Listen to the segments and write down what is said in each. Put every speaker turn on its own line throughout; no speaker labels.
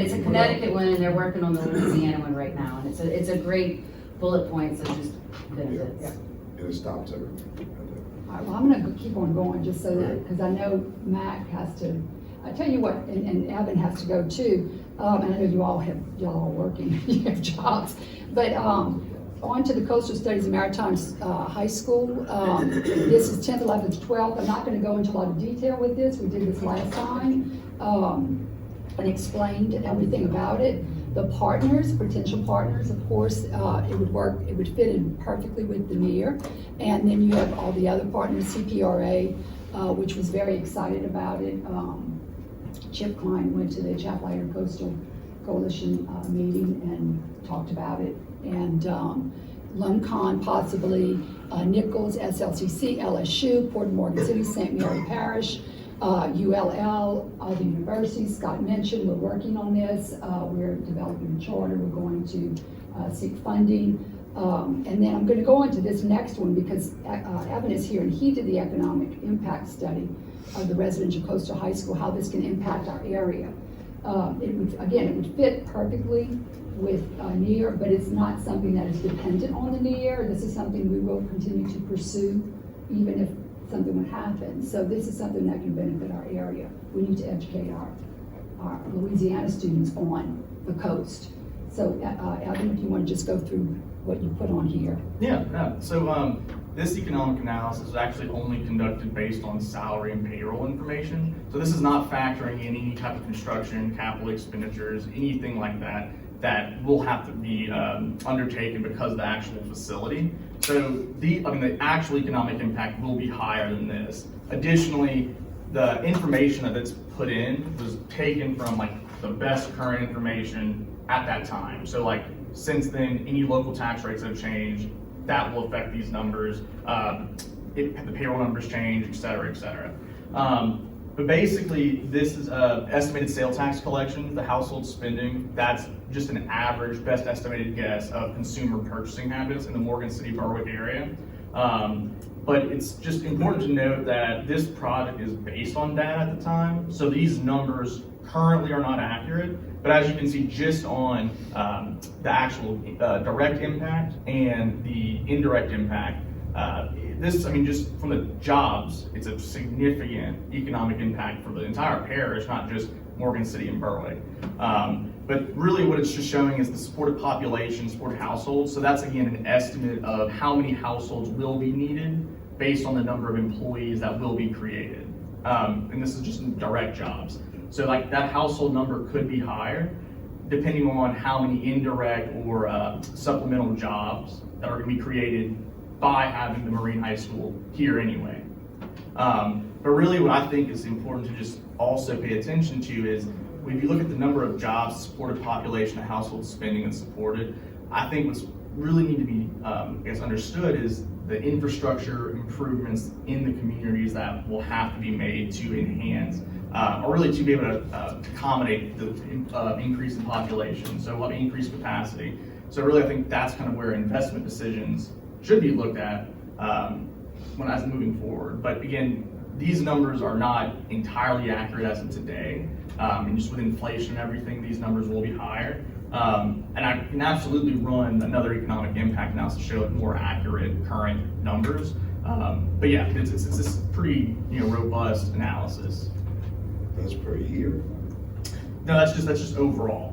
it's a Connecticut one, and they're working on the Louisiana one right now, and it's a great bullet points of just benefits.
Yeah. And it stops everything.
All right, well, I'm gonna keep on going just so that, because I know Mac has to, I tell you what, and Evan has to go too. And I know y'all are working, you have jobs, but, on to the Coastal Studies and Maritime, High School. This is 10th, 11th, 12th. I'm not gonna go into a lot of detail with this. We did this last time, and explained everything about it. The partners, potential partners, of course, it would fit in perfectly with the NEAR. And then you have all the other partners, CPRA, which was very excited about it. Chip Klein went to the Atchafalaya Coastal Coalition meeting and talked about it. And LUMCON possibly, Nichols, SLCC, LSU, Port Morgan City, St. Mary Parish, ULL, the universities. Scott mentioned we're working on this. We're developing a charter. We're going to seek funding. And then I'm going to go into this next one because Evan is here and he did the economic impact study of the residential coastal high school, how this can impact our area. It would fit perfectly with NEAR, but it's not something that is dependent on the NEAR. This is something we will continue to pursue even if something would happen. So this is something that can benefit our area. We need to educate our Louisiana students on the coast. So Evan, if you want to just go through what you put on here.
Yeah. So this economic analysis is actually only conducted based on salary and payroll information. So this is not factoring in any type of construction, capital expenditures, anything like that will have to be undertaken because of the actual facility. So the actual economic impact will be higher than this. Additionally, the information that's put in was taken from like the best current information at that time. So like since then, any local tax rates have changed, that will affect these numbers. The payroll numbers change, et cetera, et cetera. But basically, this is estimated sales tax collection, the household spending. That's just an average, best estimated guess of consumer purchasing habits in the Morgan City Berwick area. But it's just important to note that this project is based on data at the time. So these numbers currently are not accurate. But as you can see, just on the actual direct impact and the indirect impact, just from the jobs, it's a significant economic impact for the entire parish, not just Morgan City and Berwick. But really what it's just showing is the supported population, supported households. So that's again an estimate of how many households will be needed based on the number of employees that will be created. And this is just direct jobs. So like that household number could be higher depending on how many indirect or supplemental jobs that are going to be created by having the Marine High School here anyway. But really what I think is important to just also pay attention to is if you look at the number of jobs, supported population, and household spending that's supported, I think what's really need to be understood is the infrastructure improvements in the communities that will have to be made to enhance or really to be able to accommodate the increase in population, so we'll have increased capacity. So really I think that's kind of where investment decisions should be looked at as moving forward. But again, these numbers are not entirely accurate as of today. And just with inflation and everything, these numbers will be higher. And I can absolutely run another economic impact analysis to show more accurate current numbers. But yeah, it's this pretty robust analysis.
That's per year.
No, that's just overall.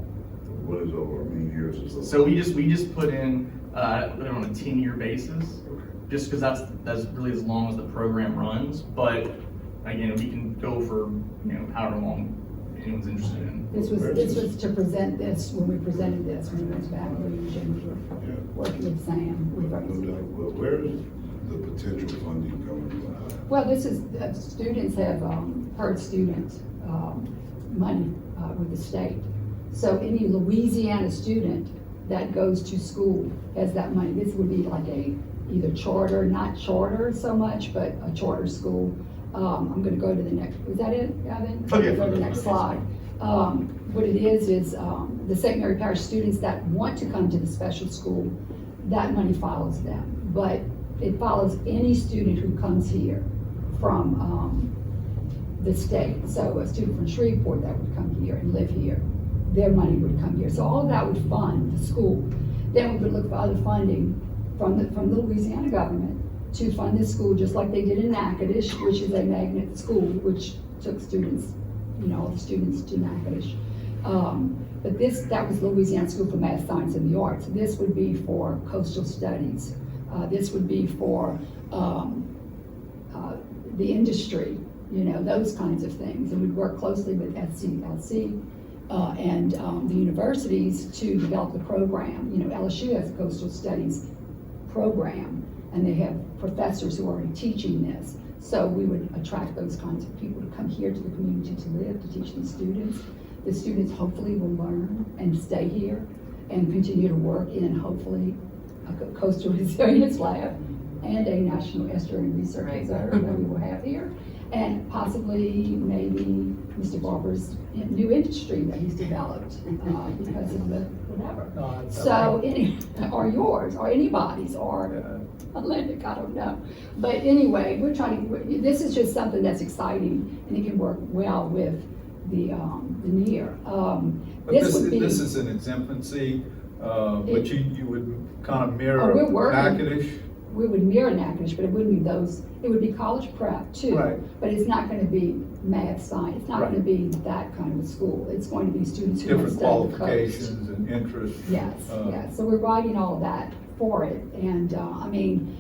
What is overall? I mean, years is over.
So we just put in on a 10-year basis, just because that's really as long as the program runs. But again, we can go for however long anyone's interested in.
This was to present this when we presented this when we went to Baton Rouge and we were working with Sam.
Well, where is the potential funding coming from?
Well, this is students have per student money with the state. So any Louisiana student that goes to school has that money. This would be like either charter, not charter so much, but a charter school. I'm going to go to the next. Is that it, Evan?
Okay.
Go to the next slide. What it is the St. Mary Parish students that want to come to the special school, that money follows them. But it follows any student who comes here from the state. So a student from Shreveport that would come here and live here, their money would come here. So all of that would fund the school. Then we would look for other funding from the Louisiana government to fund this school, just like they did in Natchitoches, which is a magnet school, which took students, all the students to Natchitoches. But that was Louisiana School for Math, Science, and the Arts. This would be for coastal studies. This would be for the industry, those kinds of things. And we'd work closely with SCLC and the universities to develop the program. LSU has a coastal studies program, and they have professors who are already teaching this. So we would attract those kinds of people to come here to the community to live, to teach these students. The students hopefully will learn and stay here and continue to work in hopefully a coastal resilience lab and a national estuarine research center that we will have here, and possibly maybe Mr. Barber's new industry that he's developed because of the whatever. So or yours, or anybody's, or Olympic, I don't know. But anyway, we're trying to, this is just something that's exciting, and it can work well with the NEAR.
But this is in its infancy, but you would kind of mirror Natchitoches.
We would mirror Natchitoches, but it wouldn't be those, it would be college prep too.
Right.
But it's not going to be math, science, it's not going to be that kind of a school. It's going to be students who have
Different
studied the coast.
qualifications and interests.
Yes, yes, so we're writing all of that for it, and I mean.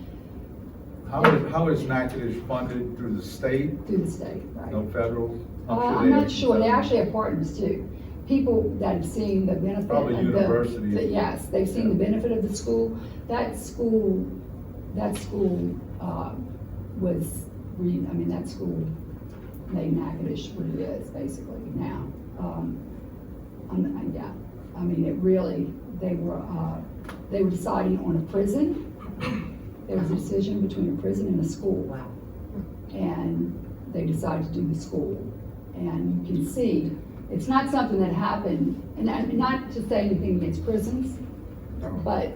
How is Natchitoches funded through the state?
Through the state, right.
No federal?
I'm not sure, they actually have partners too. People that have seen the benefit.
Probably
of
universities.
Yes, they've seen the benefit of the school. That school that school made Natchitoches what it is basically now. It really, they were deciding on a prison. There was a decision between a prison and a school.
Wow.
And they decided to do the school. And you can see, it's not something that happened, and not to say anything against prisons, but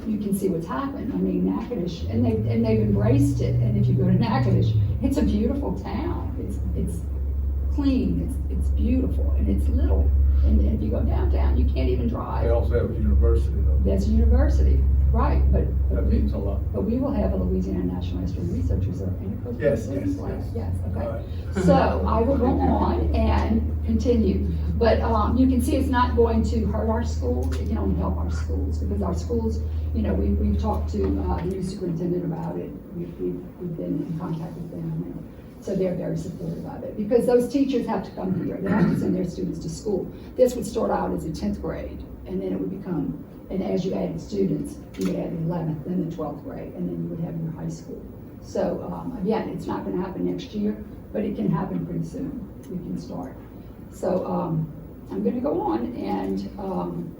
you can see what's happened. I mean, Natchitoches, and they've embraced it. And if you go to Natchitoches, it's a beautiful town. It's clean, it's beautiful, and it's little. And if you go downtown, you can't even drive.
They also have a university though.
That's a university, right? But
That means a lot.
But we will have a Louisiana National Estuarine Research Reserve and a coastal
Yes,
studies
yes,
lab.
yes.
Yes, okay.
All right.
So I will go on and continue. But you can see it's not going to hurt our schools. It can only help our schools, because our schools, we've talked to the new superintendent about it. We've been in contact with them. And so they're very supportive of it, because those teachers have to come here. They have to send their students to school. This would start out as a 10th grade, and then it would become, and as you added students, you would add the 11th, then the 12th grade, and then you would have your high school. So again, it's not going to happen next year, but it can happen pretty soon. We can start. So I'm going to go on, and I'm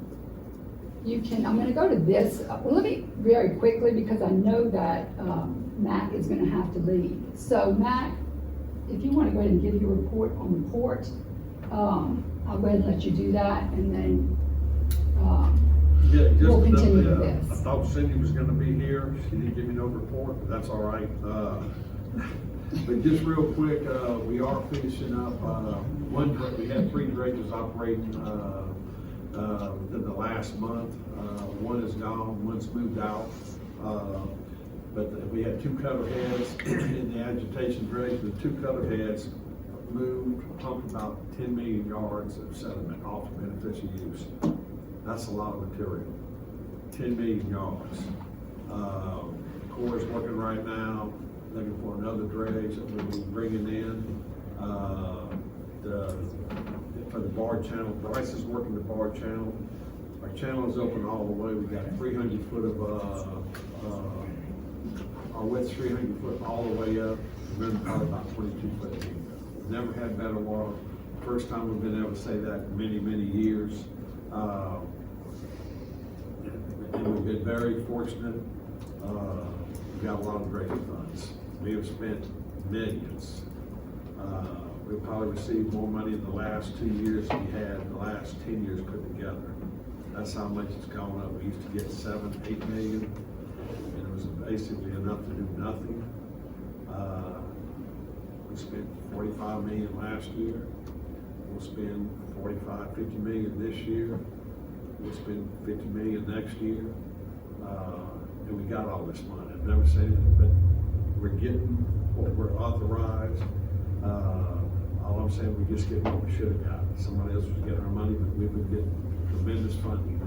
going to go to this. Well, let me very quickly, because I know that Mac is going to have to leave. So Mac, if you want to go ahead and give your report on the port, I'll go ahead and let you do that, and then we'll continue with this.
I thought Cindy was gonna be here. She didn't give me no report, but that's all right. But just real quick, we are finishing up, we had 3 dredges operating, within the last month. One is gone, one's moved out. But we had 2 cutter heads in the agitation dredge. The 2 cutter heads pumped about 10 million yards of sediment off of beneficial use. That's a lot of material, 10 million yards. Corps is working right now, looking for another dredge that we'll be bringing in. For the barge channel, Bryce is working the barge channel. Our channel is open all the way. We got 300 foot of, our width's 300 foot all the way up, and then probably about 22 foot deep. Never had better water. First time we've been able to say that in many, many years. And we've been very fortunate. We got a lot of great funds. We have spent millions. We've probably received more money in the last 2 years than we had in the last 10 years put together. That's how much it's gone up. We used to get 7, 8 million, and it was basically enough to do nothing. We spent 45 million last year. We'll spend 45, 50 million this year. We'll spend 50 million next year. And we got all this money. I've never said it, but we're getting what we're authorized. All I'm saying, we just get what we should have got. Somebody else was getting our money, but we've been getting tremendous funding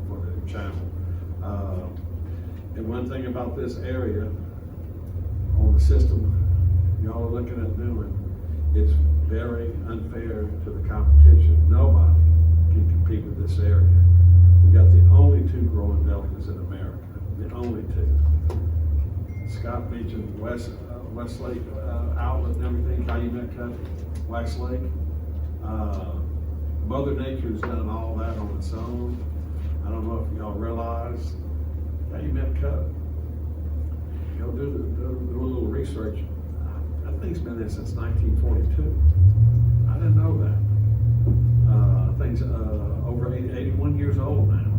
for the channel. And one thing about this area, on the system y'all are looking at doing, it's very unfair to the competition. Nobody can compete with this area. We got the only 2 growing delicas in America, the only 2. Scott mentioned Westlake outlet and everything, Calumet Cut, Westlake. Mother Nature's done all that on its own. I don't know if y'all realize, Calumet Cut, y'all do a little research. That thing's been there since 1942. I didn't know that. Thing's over 81 years old now.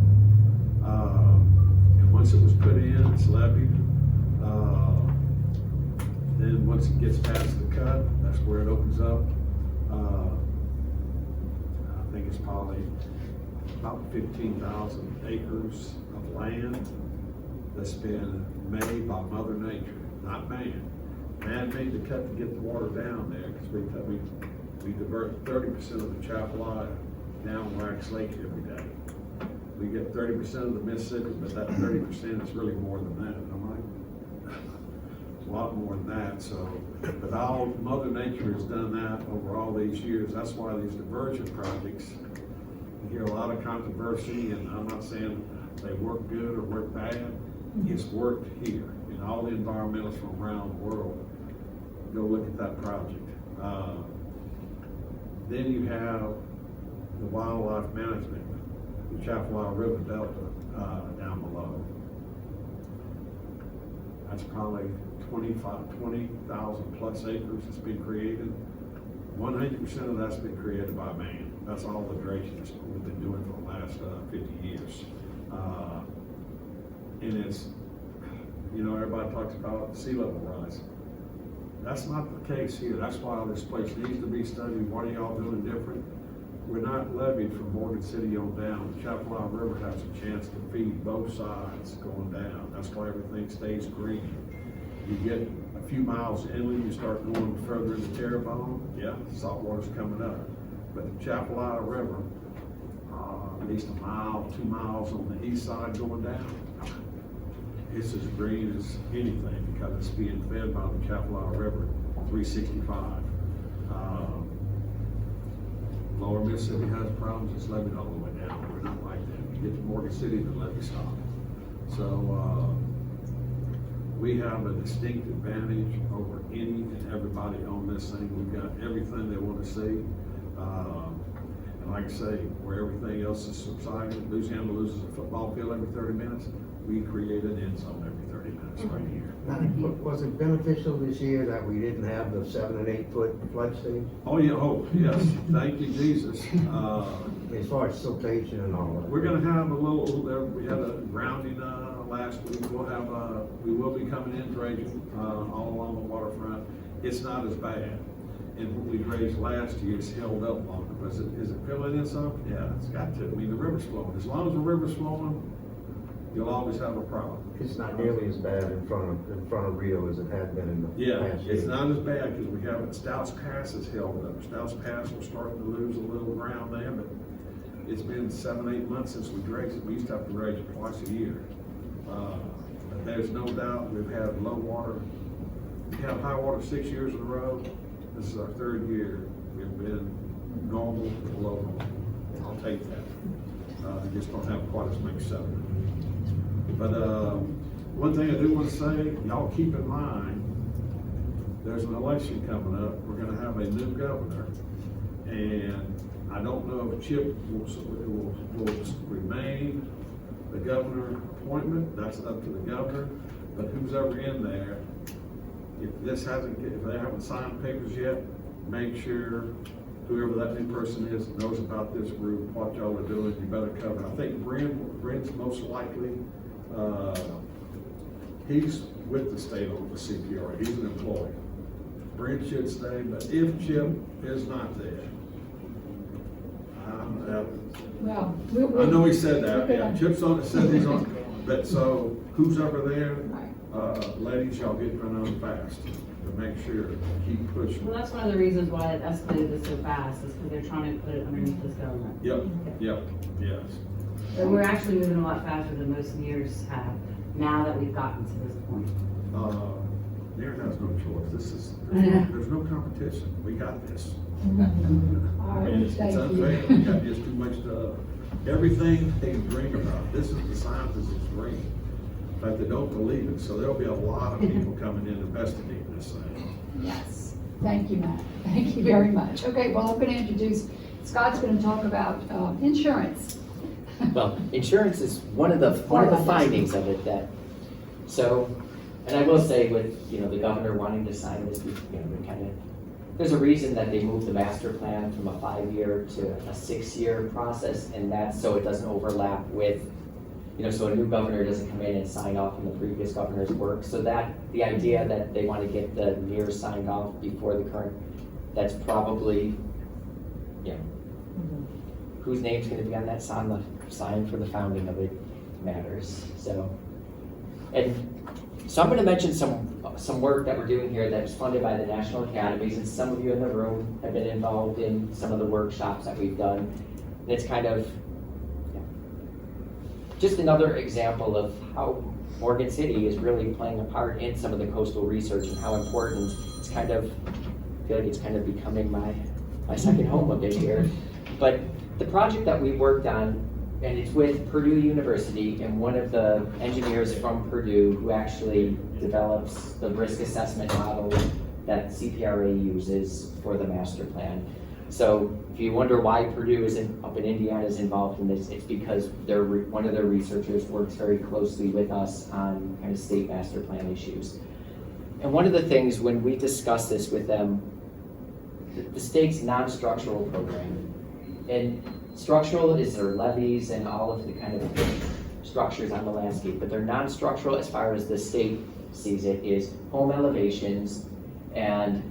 And once it was put in, it's levied. Then once it gets past the cut, that's where it opens up. I think it's probably about 15,000 acres of land that's been made by Mother Nature, not man. Man made the cut to get the water down there because we divert 30% of the Atchafalaya down Wax Lake every day. We get 30% of the Mississippi, but that 30% is really more than that. And I'm like, it's a lot more than that. So, but all Mother Nature has done that over all these years. That's why these diversion projects, you hear a lot of controversy, and I'm not saying they work good or work bad. It's worked here, and all the environmentalists from around the world go look at that project. Then you have the wildlife management, the Atchafalaya River Delta down below. That's probably 20,000 plus acres that's been created. 100% of that's been created by man. That's all the dredging that we've been doing for the last 50 years. And it's, you know, everybody talks about sea level rise. That's not the case here. That's why this place needs to be studied. What are y'all doing different? We're not levied from Morgan City on down. The Atchafalaya River has a chance to feed both sides going down. That's why everything stays green. You get a few miles inland, you start going further into Terrebonne, yeah, salt water's coming up. But the Atchafalaya River, at least a mile, 2 miles on the east side going down, it's as green as anything because it's being fed by the Atchafalaya River 365. Lower Mississippi has problems, it's levied all the way down. We're not like that. You get to Morgan City, the levee stop. So we have a distinct advantage over any and everybody on this thing. We've got everything they want to see. And like I say, where everything else is subsiding, Louisiana loses a football field every 30 minutes. We create an end zone every 30 minutes right here.
Was it beneficial this year that we didn't have the 7 and 8 foot flood stage?
Oh yeah, oh yes, thank you Jesus.
As far as siltation and all that?
We're gonna have a little, we had a grounding last week. We will be coming in dredging all along the waterfront. It's not as bad. And what we dredged last year is held up longer. Is it filling in some? Yeah, it's got to. I mean, the river's flowing. As long as the river's flowing, you'll always have a problem.
It's not nearly as bad in front of Rio as it had been in the past year.
It's not as bad because we have Stouts Pass is held up. Stouts Pass will start to lose a little ground there, but it's been 7, 8 months since we dredged it. We used to have to dredge it twice a year. But there's no doubt we've had low water. We have high water 6 years in a row. This is our 3rd year. We've been normal to low normal. I'll take that. We just don't have quite as much sediment. But one thing I do want to say, y'all keep in mind, there's an election coming up. We're going to have a new governor, and I don't know if Chip will remain the governor appointment. That's up to the governor. But who's ever in there, if they haven't signed papers yet, make sure whoever that new person is knows about this group, what y'all are doing. You better cover it. I think Brent's most likely. He's with the state on the CPR. He's an employee. Brent should stay, but if Chip is not there,
Well,
I know he said that,
we're
yeah,
gonna-
Chip's on, said he's on, but so who's over there?
Right.
Ladies, y'all get run on fast to make sure, keep pushing.
Well, that's one of the reasons why it escalated this so fast, is because they're trying to put it underneath this government.
Yep, yes.
But we're actually moving a lot faster than most years have, now that we've gotten to this point.
Darren has no choice, this is, there's no competition, we got this.
All
And
right,
it's
thank
unfair, we
you.
got just too much everything they dream about, this is the scientists' dream. But they don't believe it, so there'll be a lot of people coming in investigating this thing.
Yes, thank you, Matt. Thank you very much. Okay, well, I'm gonna introduce, Scott's gonna talk about insurance.
Well, insurance is one of the findings of it that, so, and I will say with, the governor wanting to sign this, we kind of, there's a reason that they moved the master plan from a 5-year to a 6-year process, and that's so it doesn't overlap with, so a new governor doesn't come in and sign off on the previous governor's work. So that, the idea that they want to get the years signed off before the current, that's probably, whose name's gonna be on that sign for the founding of it matters, so. And so I'm gonna mention some work that we're doing here that's funded by the National Academies, and some of you in the room have been involved in some of the workshops that we've done. And it's kind of, just another example of how Morgan City is really playing a part in some of the coastal research and how important it's kind of, I feel like it's kind of becoming my second home a bit here. But the project that we worked on, and it's with Purdue University, and one of the engineers from Purdue who actually develops the risk assessment model that CPRA uses for the master plan. So if you wonder why Purdue up in Indiana is involved in this, it's because one of their researchers works very closely with us on kind of state master plan issues. And one of the things when we discuss this with them, the state's non-structural program, and structural is their levees and all of the kind of structures on the landscape, but they're non-structural as far as the state sees it is home elevations, and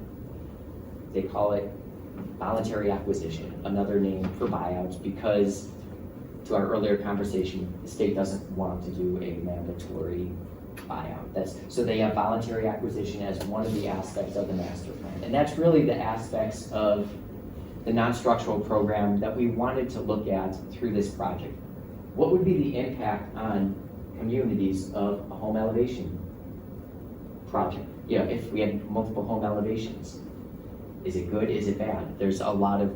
they call it voluntary acquisition, another name for buyouts, because to our earlier conversation, the state doesn't want to do a mandatory buyout. So they have voluntary acquisition as one of the aspects of the master plan. And that's really the aspects of the non-structural program that we wanted to look at through this project. What would be the impact on communities of a home elevation project? If we had multiple home elevations. Is it good? Is it bad? There's a lot of,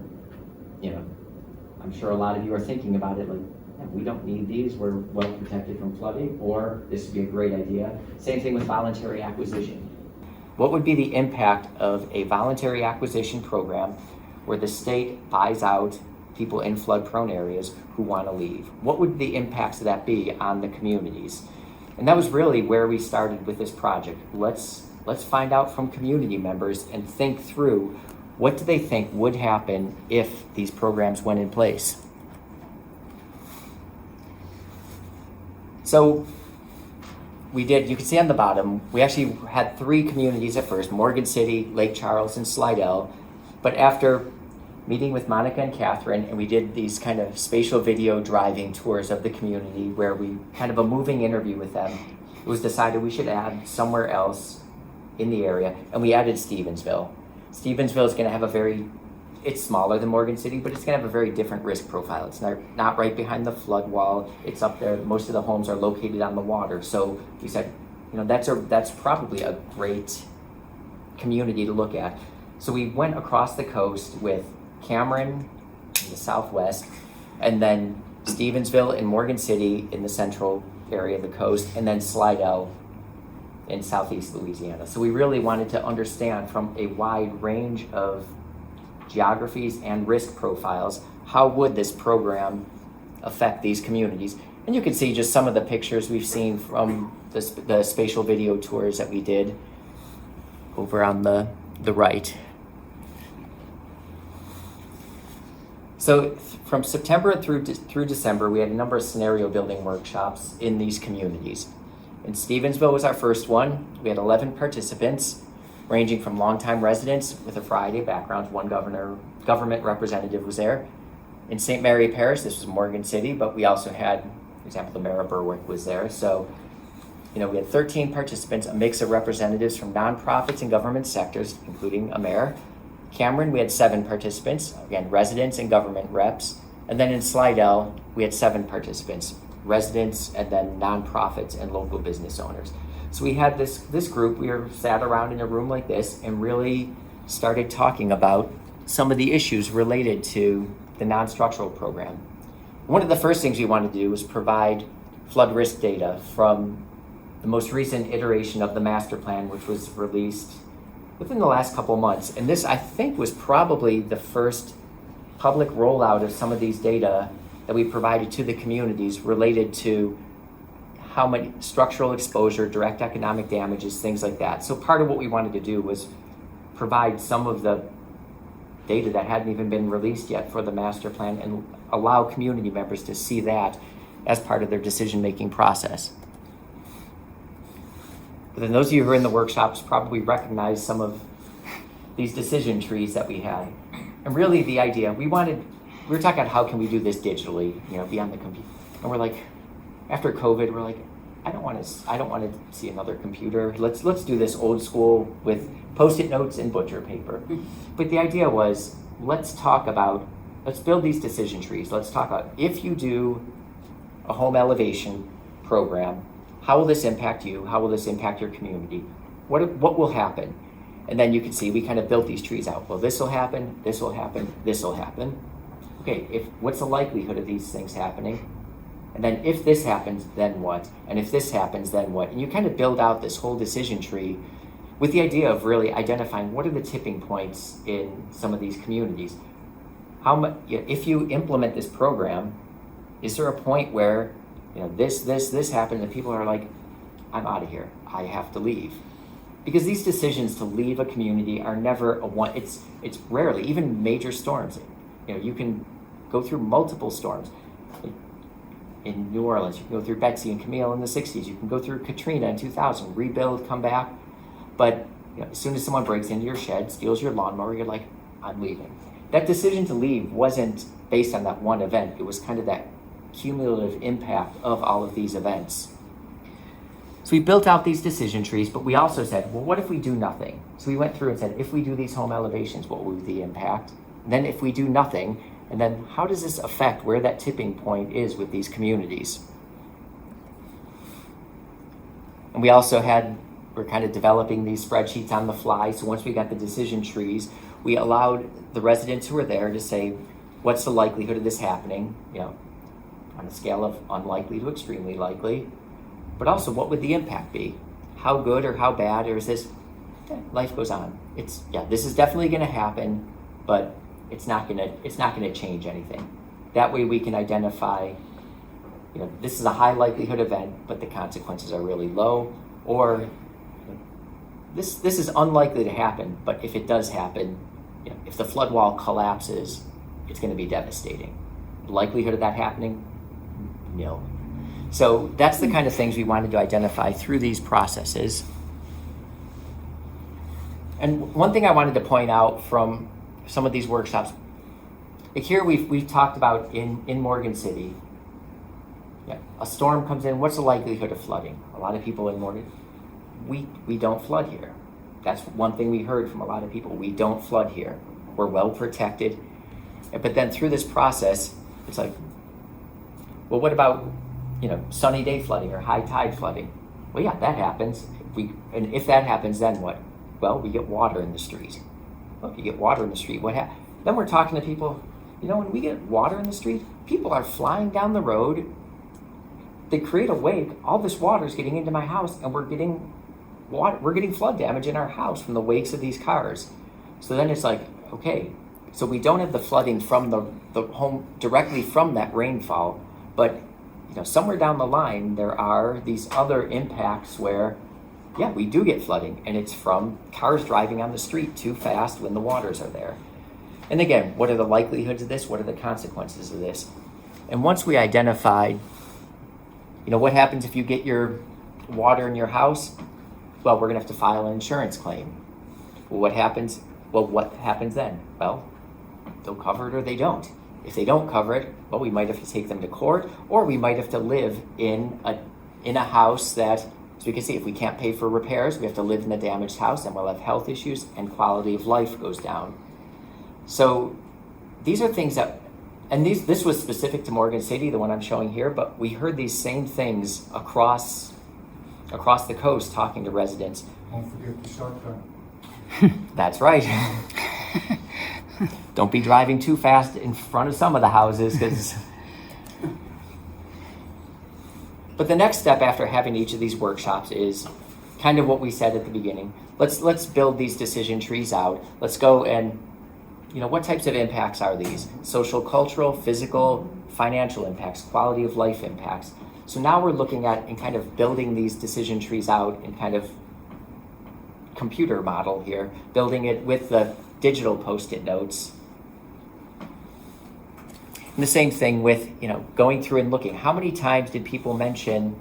I'm sure a lot of you are thinking about it like, we don't need these, we're well protected from flooding, or this would be a great idea. Same thing with voluntary acquisition. What would be the impact of a voluntary acquisition program where the state buys out people in flood-prone areas who want to leave? What would the impacts of that be on the communities? And that was really where we started with this project. Let's find out from community members and think through what do they think would happen if these programs went in place. So you can see on the bottom, we actually had 3 communities at first, Morgan City, Lake Charles, and Slidell. But after meeting with Monica and Catherine, and we did these kind of spatial video driving tours of the community where we kind of a moving interview with them, it was decided we should add somewhere else in the area, and we added Stephensville. Stephensville is going to have it's smaller than Morgan City, but it's going to have a very different risk profile. It's not right behind the flood wall. It's up there. Most of the homes are located on the water. So we said, that's probably a great community to look at. So we went across the coast with Cameron in the southwest, and then Stephensville and Morgan City in the central area of the coast, and then Slidell in southeast Louisiana. So we really wanted to understand from a wide range of geographies and risk profiles, how would this program affect these communities? And you can see just some of the pictures we've seen from the spatial video tours that we did over on the right. So from September through December, we had a number of scenario building workshops in these communities. And Stephensville was our first one. We had 11 participants, ranging from longtime residents with a variety of backgrounds. One government representative was there. In St. Mary Parish, this was Morgan City, but we also had, for example, the mayor of Berwick was there. So, we had 13 participants, a mix of representatives from nonprofits and government sectors, including a mayor. Cameron, we had 7 participants, again, residents and government reps. And then in Slidell, we had 7 participants, residents and then nonprofits and local business owners. So we had this group, we were sat around in a room like this and really started talking about some of the issues related to the non-structural program. One of the first things we wanted to do was provide flood risk data from the most recent iteration of the master plan, which was released within the last couple of months. And this, I think, was probably the first public rollout of some of these data that we provided to the communities related to how much structural exposure, direct economic damages, things like that. So part of what we wanted to do was provide some of the data that hadn't even been released yet for the master plan and allow community members to see that as part of their decision-making process. But then those of you who are in the workshops probably recognize some of these decision trees that we had. And really the idea, we were talking about how can we do this digitally, beyond the computer. And we're like, after COVID, we're like, I don't want to see another computer. Let's do this old school with Post-it notes and butcher paper. But the idea was, let's build these decision trees. Let's talk about, if you do a home elevation program, how will this impact you? How will this impact your community? What will happen? And then you can see we kind of built these trees out. Well, this will happen, this will happen, this will happen. Okay, what's the likelihood of these things happening? And then if this happens, then what? And if this happens, then what? And you kind of build out this whole decision tree with the idea of really identifying what are the tipping points in some of these communities. If you implement this program, is there a point where this happened and people are like, I'm out of here, I have to leave? Because these decisions to leave a community are never it's rarely, even major storms. You can go through multiple storms. In New Orleans, you can go through Betsy and Camille in the 60s, you can go through Katrina in 2000, rebuild, come back. But as soon as someone breaks into your shed, steals your lawnmower, you're like, I'm leaving. That decision to leave wasn't based on that one event, it was kind of that cumulative impact of all of these events. So we built out these decision trees, but we also said, well, what if we do nothing? So we went through and said, if we do these home elevations, what will be the impact? And then if we do nothing, and then how does this affect where that tipping point is with these communities? And we also we're kind of developing these spreadsheets on the fly. So once we got the decision trees, we allowed the residents who were there to say, what's the likelihood of this happening? On a scale of unlikely to extremely likely. But also, what would the impact be? How good or how bad, or is this, life goes on. This is definitely gonna happen, but it's not gonna change anything. That way we can identify, this is a high likelihood event, but the consequences are really low, or this is unlikely to happen, but if it does happen, if the flood wall collapses, it's gonna be devastating. The likelihood of that happening, nil. So that's the kind of things we wanted to identify through these processes. And one thing I wanted to point out from some of these workshops, like here we've talked about in Morgan City, a storm comes in, what's the likelihood of flooding? A lot of people in Morgan, we don't flood here. That's one thing we heard from a lot of people. We don't flood here. We're well protected. But then through this process, it's like, well, what about sunny day flooding or high tide flooding? Well, yeah, that happens. And if that happens, then what? Well, we get water in the street. Well, if you get water in the street, what happens? Then we're talking to people, when we get water in the street, people are flying down the road. They create a wake. All this water is getting into my house, and we're getting flood damage in our house from the wakes of these cars. So then it's like, okay, so we don't have the flooding from the home directly from that rainfall, but somewhere down the line, there are these other impacts where, we do get flooding, and it's from cars driving on the street too fast when the waters are there. And again, what are the likelihoods of this? What are the consequences of this? And once we identified, what happens if you get your water in your house? Well, we're gonna have to file an insurance claim. Well, what happens then? Well, they'll cover it or they don't. If they don't cover it, well, we might have to take them to court, or we might have to live in a house that, as we can see, if we can't pay for repairs, we have to live in the damaged house, and we'll have health issues, and quality of life goes down. So these are things that, and this was specific to Morgan City, the one I'm showing here, but we heard these same things across the coast talking to residents.
Don't forget the shark tank.
That's right. Don't be driving too fast in front of some of the houses, because. But the next step after having each of these workshops is kind of what we said at the beginning. Let's build these decision trees out. Let's go and, what types of impacts are these? Social, cultural, physical, financial impacts, quality of life impacts. So now we're looking at and kind of building these decision trees out in kind of computer model here, building it with the digital Post-it notes. And the same thing with, going through and looking. How many times did people mention,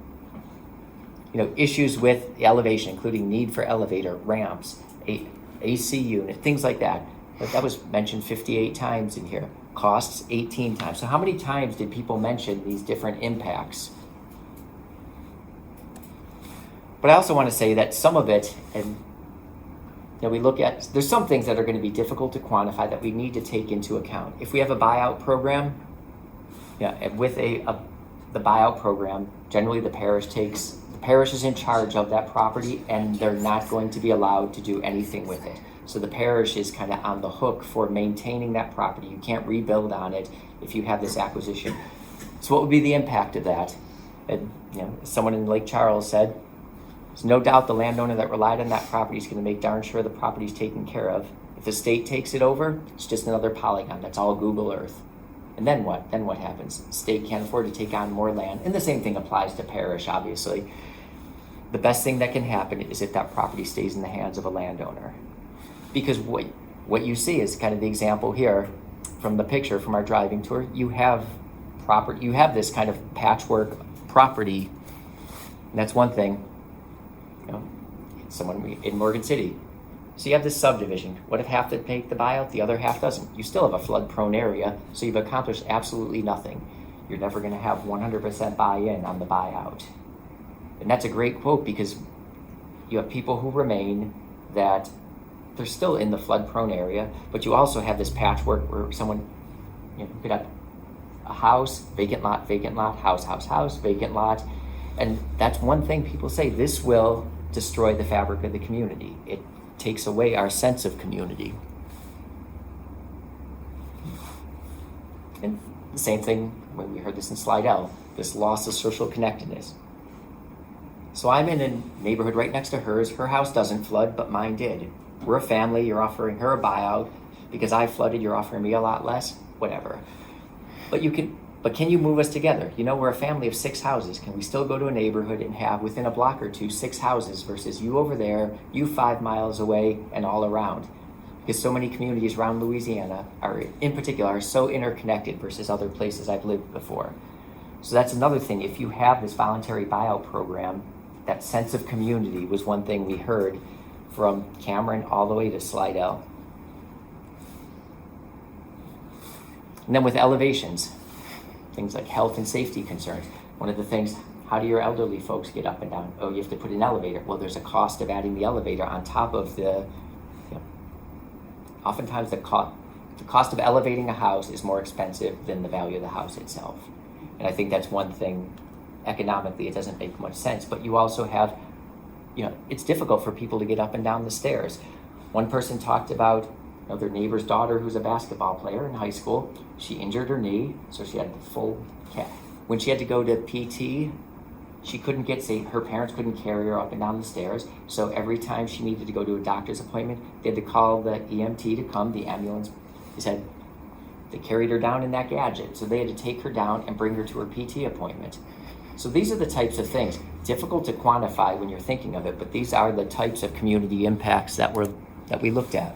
issues with the elevation, including need for elevator, ramps, AC unit, things like that? But that was mentioned 58 times in here. Costs 18 times. So how many times did people mention these different impacts? But I also want to say that some of it, and we look at, there's some things that are going to be difficult to quantify that we need to take into account. If we have a buyout program, with the buyout program, generally the parish is in charge of that property, and they're not going to be allowed to do anything with it. So the parish is kind of on the hook for maintaining that property. You can't rebuild on it if you have this acquisition. So what would be the impact of that? And, someone in Lake Charles said, there's no doubt the landowner that relied on that property is going to make darn sure the property's taken care of. If the state takes it over, it's just another polygon. That's all Google Earth. And then what? Then what happens? The state can't afford to take on more land. And the same thing applies to parish, obviously. The best thing that can happen is if that property stays in the hands of a landowner. Because what you see is kind of the example here from the picture from our driving tour. You have this kind of patchwork property. And that's one thing. Someone in Morgan City. So you have this subdivision. What if half that take the buyout, the other half doesn't? You still have a flood-prone area, so you've accomplished absolutely nothing. You're never going to have 100% buy-in on the buyout. And that's a great quote, because you have people who remain that they're still in the flood-prone area, but you also have this patchwork where someone, could have a house, vacant lot, house, vacant lot. And that's one thing people say, this will destroy the fabric of the community. It takes away our sense of community. And the same thing when we heard this in Slidell, this loss of social connectedness. So I'm in a neighborhood right next to hers. Her house doesn't flood, but mine did. We're a family. You're offering her a buyout. Because I flooded, you're offering me a lot less. Whatever. But can you move us together? We're a family of 6 houses. Can we still go to a neighborhood and have within a block or two 6 houses versus you over there, you 5 miles away, and all around? Because so many communities around Louisiana are so interconnected versus other places I've lived before. So that's another thing. If you have this voluntary buyout program, that sense of community was one thing we heard from Cameron all the way to Slidell. And then with elevations, things like health and safety concerns. One of the things, how do your elderly folks get up and down? Oh, you have to put an elevator. Well, there's a cost of adding the elevator on top of oftentimes the cost of elevating a house is more expensive than the value of the house itself. And I think that's one thing, economically, it doesn't make much sense. But you also have, it's difficult for people to get up and down the stairs. One person talked about their neighbor's daughter who's a basketball player in high school. She injured her knee, so she had the full cast. When she had to go to PT, she couldn't her parents couldn't carry her up and down the stairs. So every time she needed to go to a doctor's appointment, they had to call the EMT to come, the ambulance. They carried her down in that gadget. So they had to take her down and bring her to her PT appointment. So these are the types of things, difficult to quantify when you're thinking of it, but these are the types of community impacts that we looked at.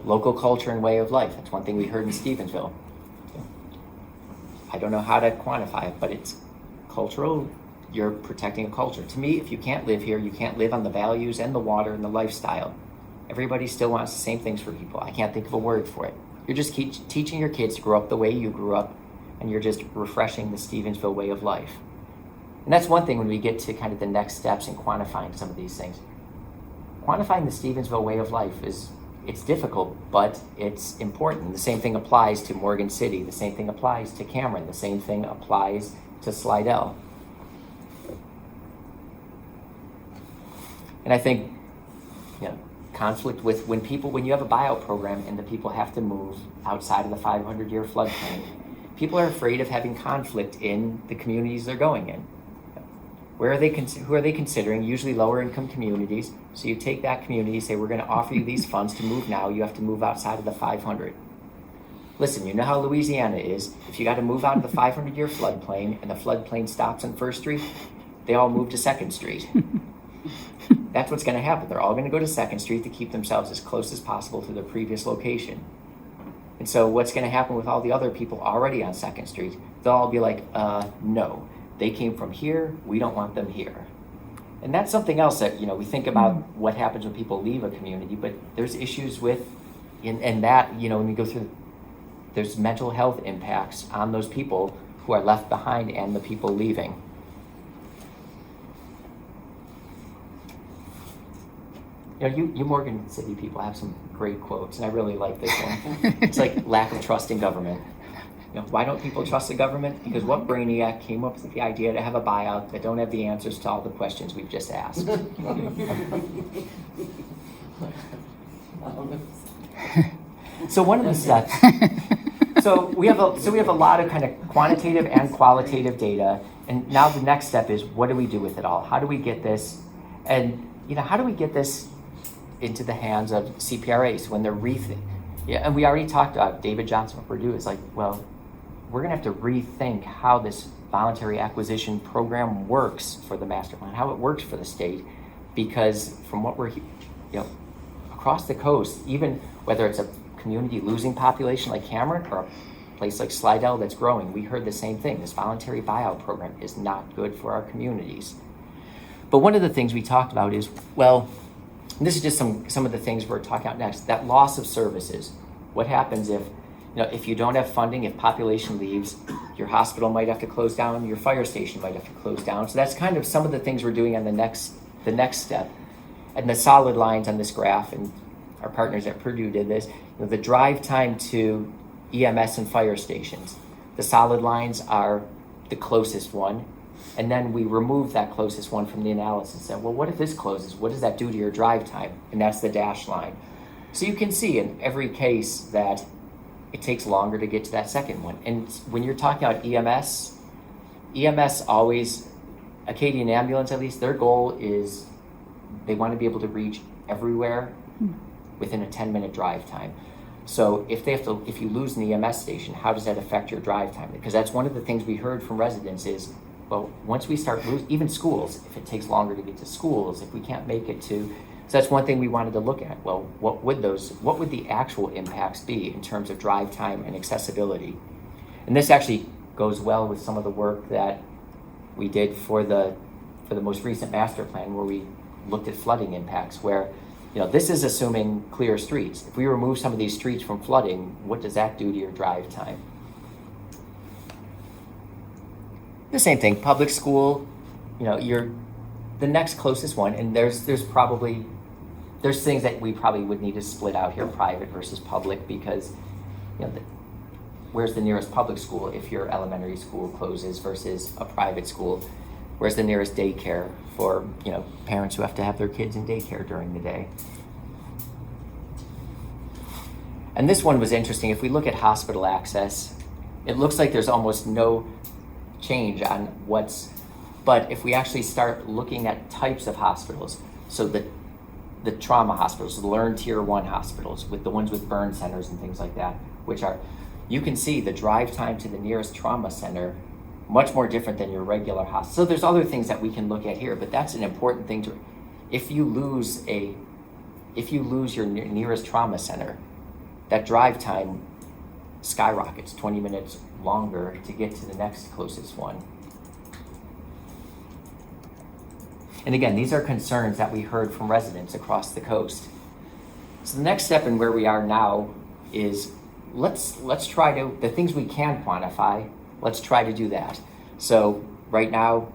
Local culture and way of life. That's one thing we heard in Stephensville. I don't know how to quantify it, but it's cultural. You're protecting a culture. To me, if you can't live here, you can't live on the values and the water and the lifestyle. Everybody still wants the same things for people. I can't think of a word for it. You're just teaching your kids to grow up the way you grew up, and you're just refreshing the Stephensville way of life. And that's one thing when we get to kind of the next steps in quantifying some of these things. Quantifying the Stephensville way of life it's difficult, but it's important. The same thing applies to Morgan City. The same thing applies to Cameron. The same thing applies to Slidell. And I think, conflict with when you have a buyout program and the people have to move outside of the 500-year floodplain, people are afraid of having conflict in the communities they're going in. Who are they considering? Usually lower income communities. So you take that community, say, we're going to offer you these funds to move now. You have to move outside of the 500. Listen, you know how Louisiana is. If you got to move out of the 500-year floodplain and the floodplain stops on 1st Street, they all move to 2nd Street. That's what's going to happen. They're all going to go to 2nd Street to keep themselves as close as possible to their previous location. And so what's going to happen with all the other people already on 2nd Street? They'll all be like, no, they came from here. We don't want them here. And that's something else that, we think about what happens when people leave a community, but there's issues with, and that, when we go through, there's mental health impacts on those people who are left behind and the people leaving. You Morgan City people have some great quotes, and I really like this one. It's like lack of trust in government. Why don't people trust the government? Because what brainiac came up with the idea to have a buyout that don't have the answers to all the questions we've just asked? So one of the steps. So we have a lot of kind of quantitative and qualitative data, and now the next step is, what do we do with it all? How do we get this, and how do we get this into the hands of CPRAs when they're rethinking? Yeah, and we already talked about David Johnson from Purdue. It's like, well, we're going to have to rethink how this voluntary acquisition program works for the master plan, how it works for the state, because from what we're, across the coast, even whether it's a community losing population like Cameron or a place like Slidell that's growing, we heard the same thing. This voluntary buyout program is not good for our communities. But one of the things we talked about is, well, and this is just some of the things we're talking about next, that loss of services. What happens if you don't have funding, if population leaves, your hospital might have to close down, your fire station might have to close down. So that's kind of some of the things we're doing on the next step. And the solid lines on this graph, and our partners at Purdue did this, the drive time to EMS and fire stations. The solid lines are the closest one. And then we remove that closest one from the analysis and said, well, what if this closes? What does that do to your drive time? And that's the dashed line. So you can see in every case that it takes longer to get to that second one. And when you're talking about EMS always, Acadian Ambulance at least, their goal is they want to be able to reach everywhere within a 10-minute drive time. So if you lose an EMS station, how does that affect your drive time? Because that's one of the things we heard from residents is, well, once we start losing, even schools, if it takes longer to get to schools, if we can't make it to, so that's one thing we wanted to look at. Well, what would the actual impacts be in terms of drive time and accessibility? And this actually goes well with some of the work that we did for the most recent master plan, where we looked at flooding impacts, where, this is assuming clear streets. If we remove some of these streets from flooding, what does that do to your drive time? The same thing, public school, you're the next closest one, and there's things that we probably would need to split out here, private versus public, because where's the nearest public school if your elementary school closes versus a private school? Where's the nearest daycare for parents who have to have their kids in daycare during the day? And this one was interesting. If we look at hospital access, it looks like there's almost no change on but if we actually start looking at types of hospitals, so the trauma hospitals, the Learn Tier 1 hospitals, with the ones with burn centers and things like that, you can see the drive time to the nearest trauma center much more different than your regular hospital. So there's other things that we can look at here, but that's an important thing if you lose your nearest trauma center, that drive time skyrockets 20 minutes longer to get to the next closest one. And again, these are concerns that we heard from residents across the coast. So the next step in where we are now is, let's try to, the things we can quantify, let's try to do that. So right now,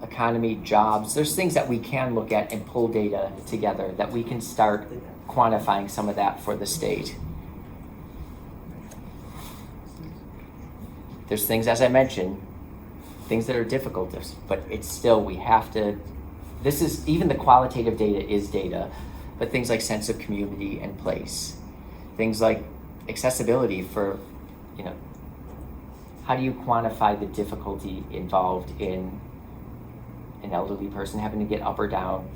economy, jobs, there's things that we can look at and pull data together that we can start quantifying some of that for the state. There's things, as I mentioned, things that are difficult, but it's still, we have to, this is, even the qualitative data is data, but things like sense of community and place, things like accessibility for, how do you quantify the difficulty involved in an elderly person having to get up or down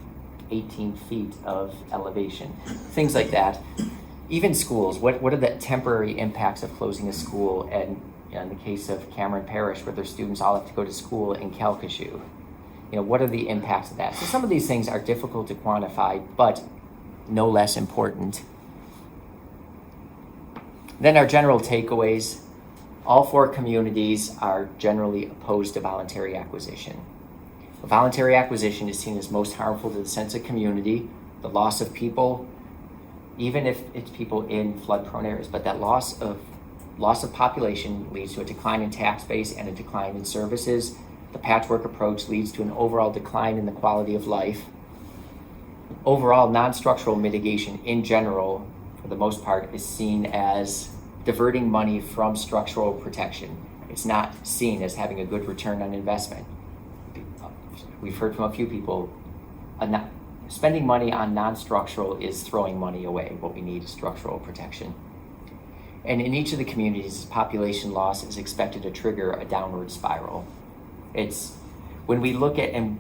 18 feet of elevation, things like that. Even schools, what are the temporary impacts of closing a school? And in the case of Cameron Parish, where their students all have to go to school in Calcasieu, what are the impacts of that? So some of these things are difficult to quantify, but no less important. Then our general takeaways. All 4 communities are generally opposed to voluntary acquisition. Voluntary acquisition is seen as most harmful to the sense of community, the loss of people, even if it's people in flood-prone areas, but that loss of population leads to a decline in tax base and a decline in services. The patchwork approach leads to an overall decline in the quality of life. Overall, non-structural mitigation in general, for the most part, is seen as diverting money from structural protection. It's not seen as having a good return on investment. We've heard from a few people, spending money on non-structural is throwing money away. What we need is structural protection. And in each of the communities, population loss is expected to trigger a downward spiral. It's when we look at, and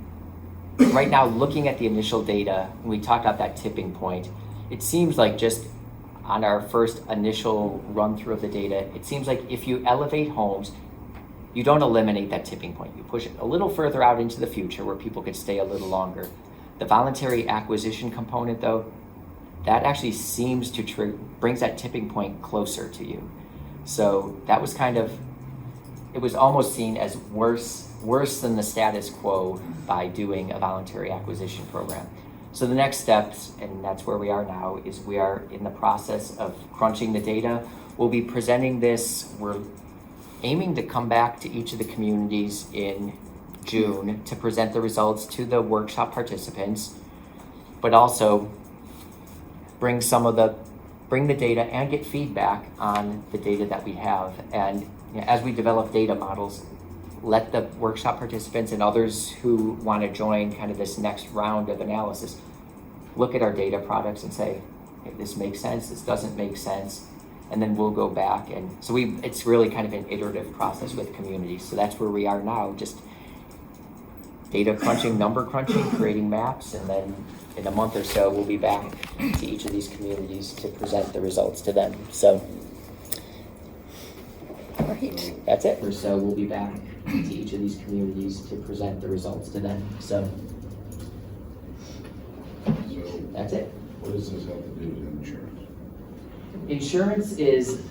right now looking at the initial data, we talked about that tipping point, it seems like just on our first initial run through of the data, it seems like if you elevate homes, you don't eliminate that tipping point. You push it a little further out into the future where people could stay a little longer. The voluntary acquisition component, though, that actually seems to brings that tipping point closer to you. So that was it was almost seen as worse than the status quo by doing a voluntary acquisition program. So the next steps, and that's where we are now, is we are in the process of crunching the data. We'll be presenting this. We're aiming to come back to each of the communities in June to present the results to the workshop participants, but also bring the data and get feedback on the data that we have. And as we develop data models, let the workshop participants and others who want to join kind of this next round of analysis look at our data products and say, hey, this makes sense, this doesn't make sense, and then we'll go back. And so it's really kind of an iterative process with communities. So that's where we are now, just data crunching, number crunching, creating maps, and then in a month or so we'll be back to each of these communities to present the results to them. So
Great.
That's it. So we'll be back to each of these communities to present the results to them. So that's it.
What does this have to do with insurance?
Insurance is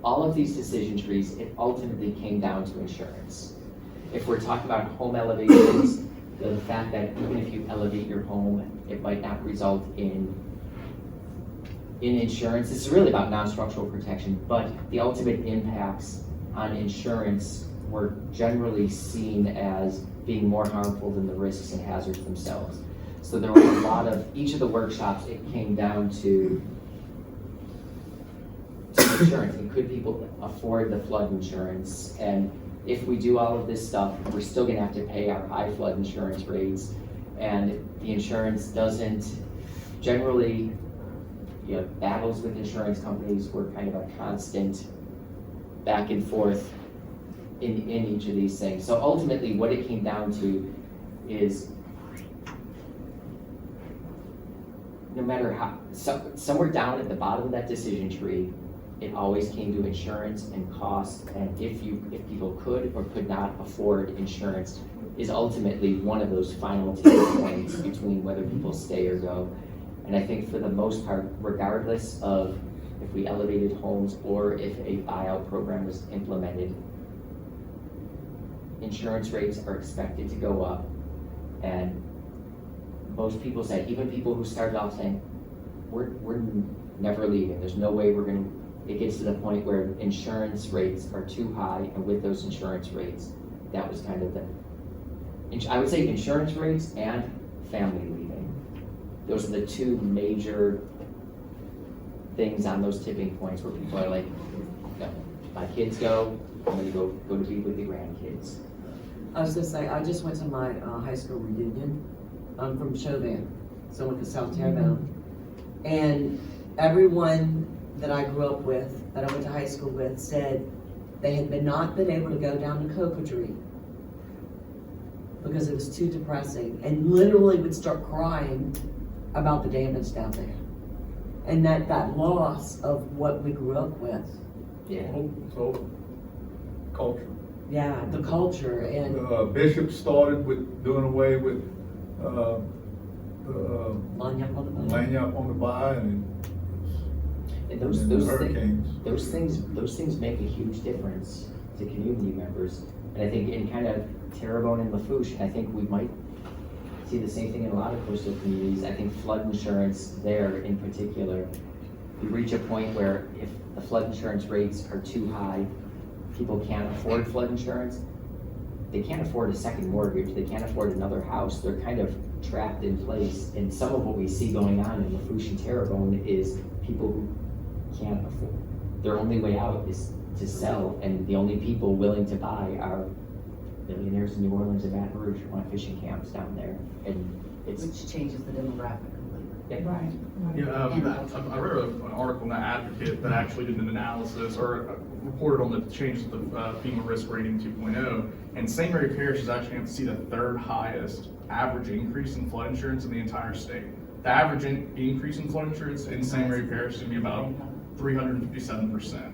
all of these decision trees, it ultimately came down to insurance. If we're talking about home elevations, the fact that even if you elevate your home, it might not result in insurance. This is really about non-structural protection, but the ultimate impacts on insurance were generally seen as being more harmful than the risks and hazards themselves. So there were a lot of, each of the workshops, it came down to insurance, and could people afford the flood insurance? And if we do all of this stuff, we're still gonna have to pay our high flood insurance rates, and the insurance doesn't, generally, battles with insurance companies were kind of a constant back and forth in each of these things. So ultimately what it came down to is, no matter how, somewhere down at the bottom of that decision tree, it always came to insurance and cost, and if people could or could not afford insurance is ultimately one of those final tipping points between whether people stay or go. And I think for the most part, regardless of if we elevated homes or if a buyout program was implemented, insurance rates are expected to go up. And most people said, even people who started off saying, we're never leaving. There's no way it gets to the point where insurance rates are too high, and with those insurance rates, that was kind of I would say insurance rates and family leaving. Those are the two major things on those tipping points where people are like, no, my kids go, I'm gonna go to be with the grandkids.
I was gonna say, I just went to my high school reunion. I'm from Chauvin, so I went to South Terrebonne. And everyone that I grew up with, that I went to high school with, said they had not been able to go down to Cocodrie because it was too depressing, and literally would start crying about the damage down there. And that loss of what we grew up with.
Yeah.
So, culture.
Yeah, the culture and
Bishop started with doing away with,
Lanyap on the boat.
lanyap on the buy and
And
hurricanes.
those things make a huge difference to community members. And I think in kind of Terrebonne and Lafourche, I think we might see the same thing in a lot of coastal communities. I think flood insurance there in particular, you reach a point where if the flood insurance rates are too high, people can't afford flood insurance. They can't afford a second mortgage. They can't afford another house. They're kind of trapped in place. And some of what we see going on in Lafourche and Terrebonne is people who can't afford. Their only way out is to sell, and the only people willing to buy are millionaires in New Orleans and Baton Rouge who want fishing camps down there, and it's
Which changes the demographic completely.
Right.
Yeah, I read an article in the Advocate that actually did an analysis or reported on the changes to the FEMA risk rating 2.0, and St. Mary Parish is actually going to see the third highest average increase in flood insurance in the entire state. The average increase in flood insurance in St. Mary Parish is going to be about 357%.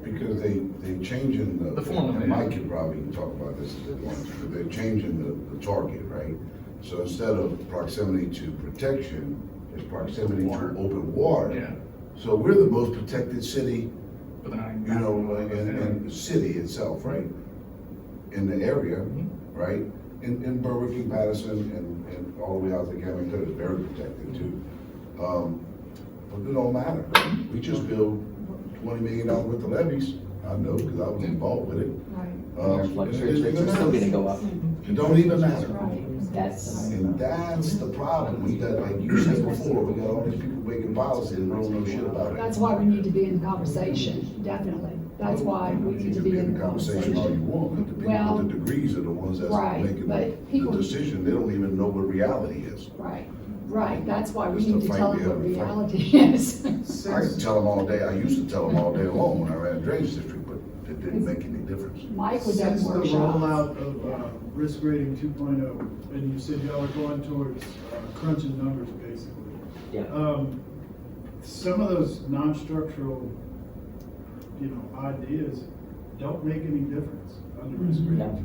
Because they changing
The formula,
and Mike
yeah.
can probably talk about this if they want to, but they're changing the target, right? So instead of proximity to protection, it's proximity to open water.
Yeah.
So we're the most protected city,
But then
you know, in the city itself, right? In the area, right? In Berwick and Patterson and all the way out to Cameron Cook is very protected too. But it don't matter. We just built $20 million worth of levees. I know, because I was involved with it.
Right.
our flood insurance rates are still gonna go up.
It don't even matter.
Right.
And that's the problem. We got, like you said before, we got all these people making policy and don't know shit about it.
That's why we need to be in the conversation, definitely. That's why we need to be in the
all you
conversation.
want, but the people
Well,
with the degrees are the ones that's
right,
making
but
the
people-
decision. They don't even know what reality is.
Right, that's why we
It's
need
the
to
fight
tell
we
them what
have to fight.
reality is.
I can tell them all day, I used to tell them all day long when I ran drainage district, but it didn't make any difference.
Mike was at
Since the
workshops.
rollout of risk rating 2.0, and you said y'all are going towards crunching numbers, basically.
Yeah.
Some of those non-structural, ideas don't make any difference under risk rating
No.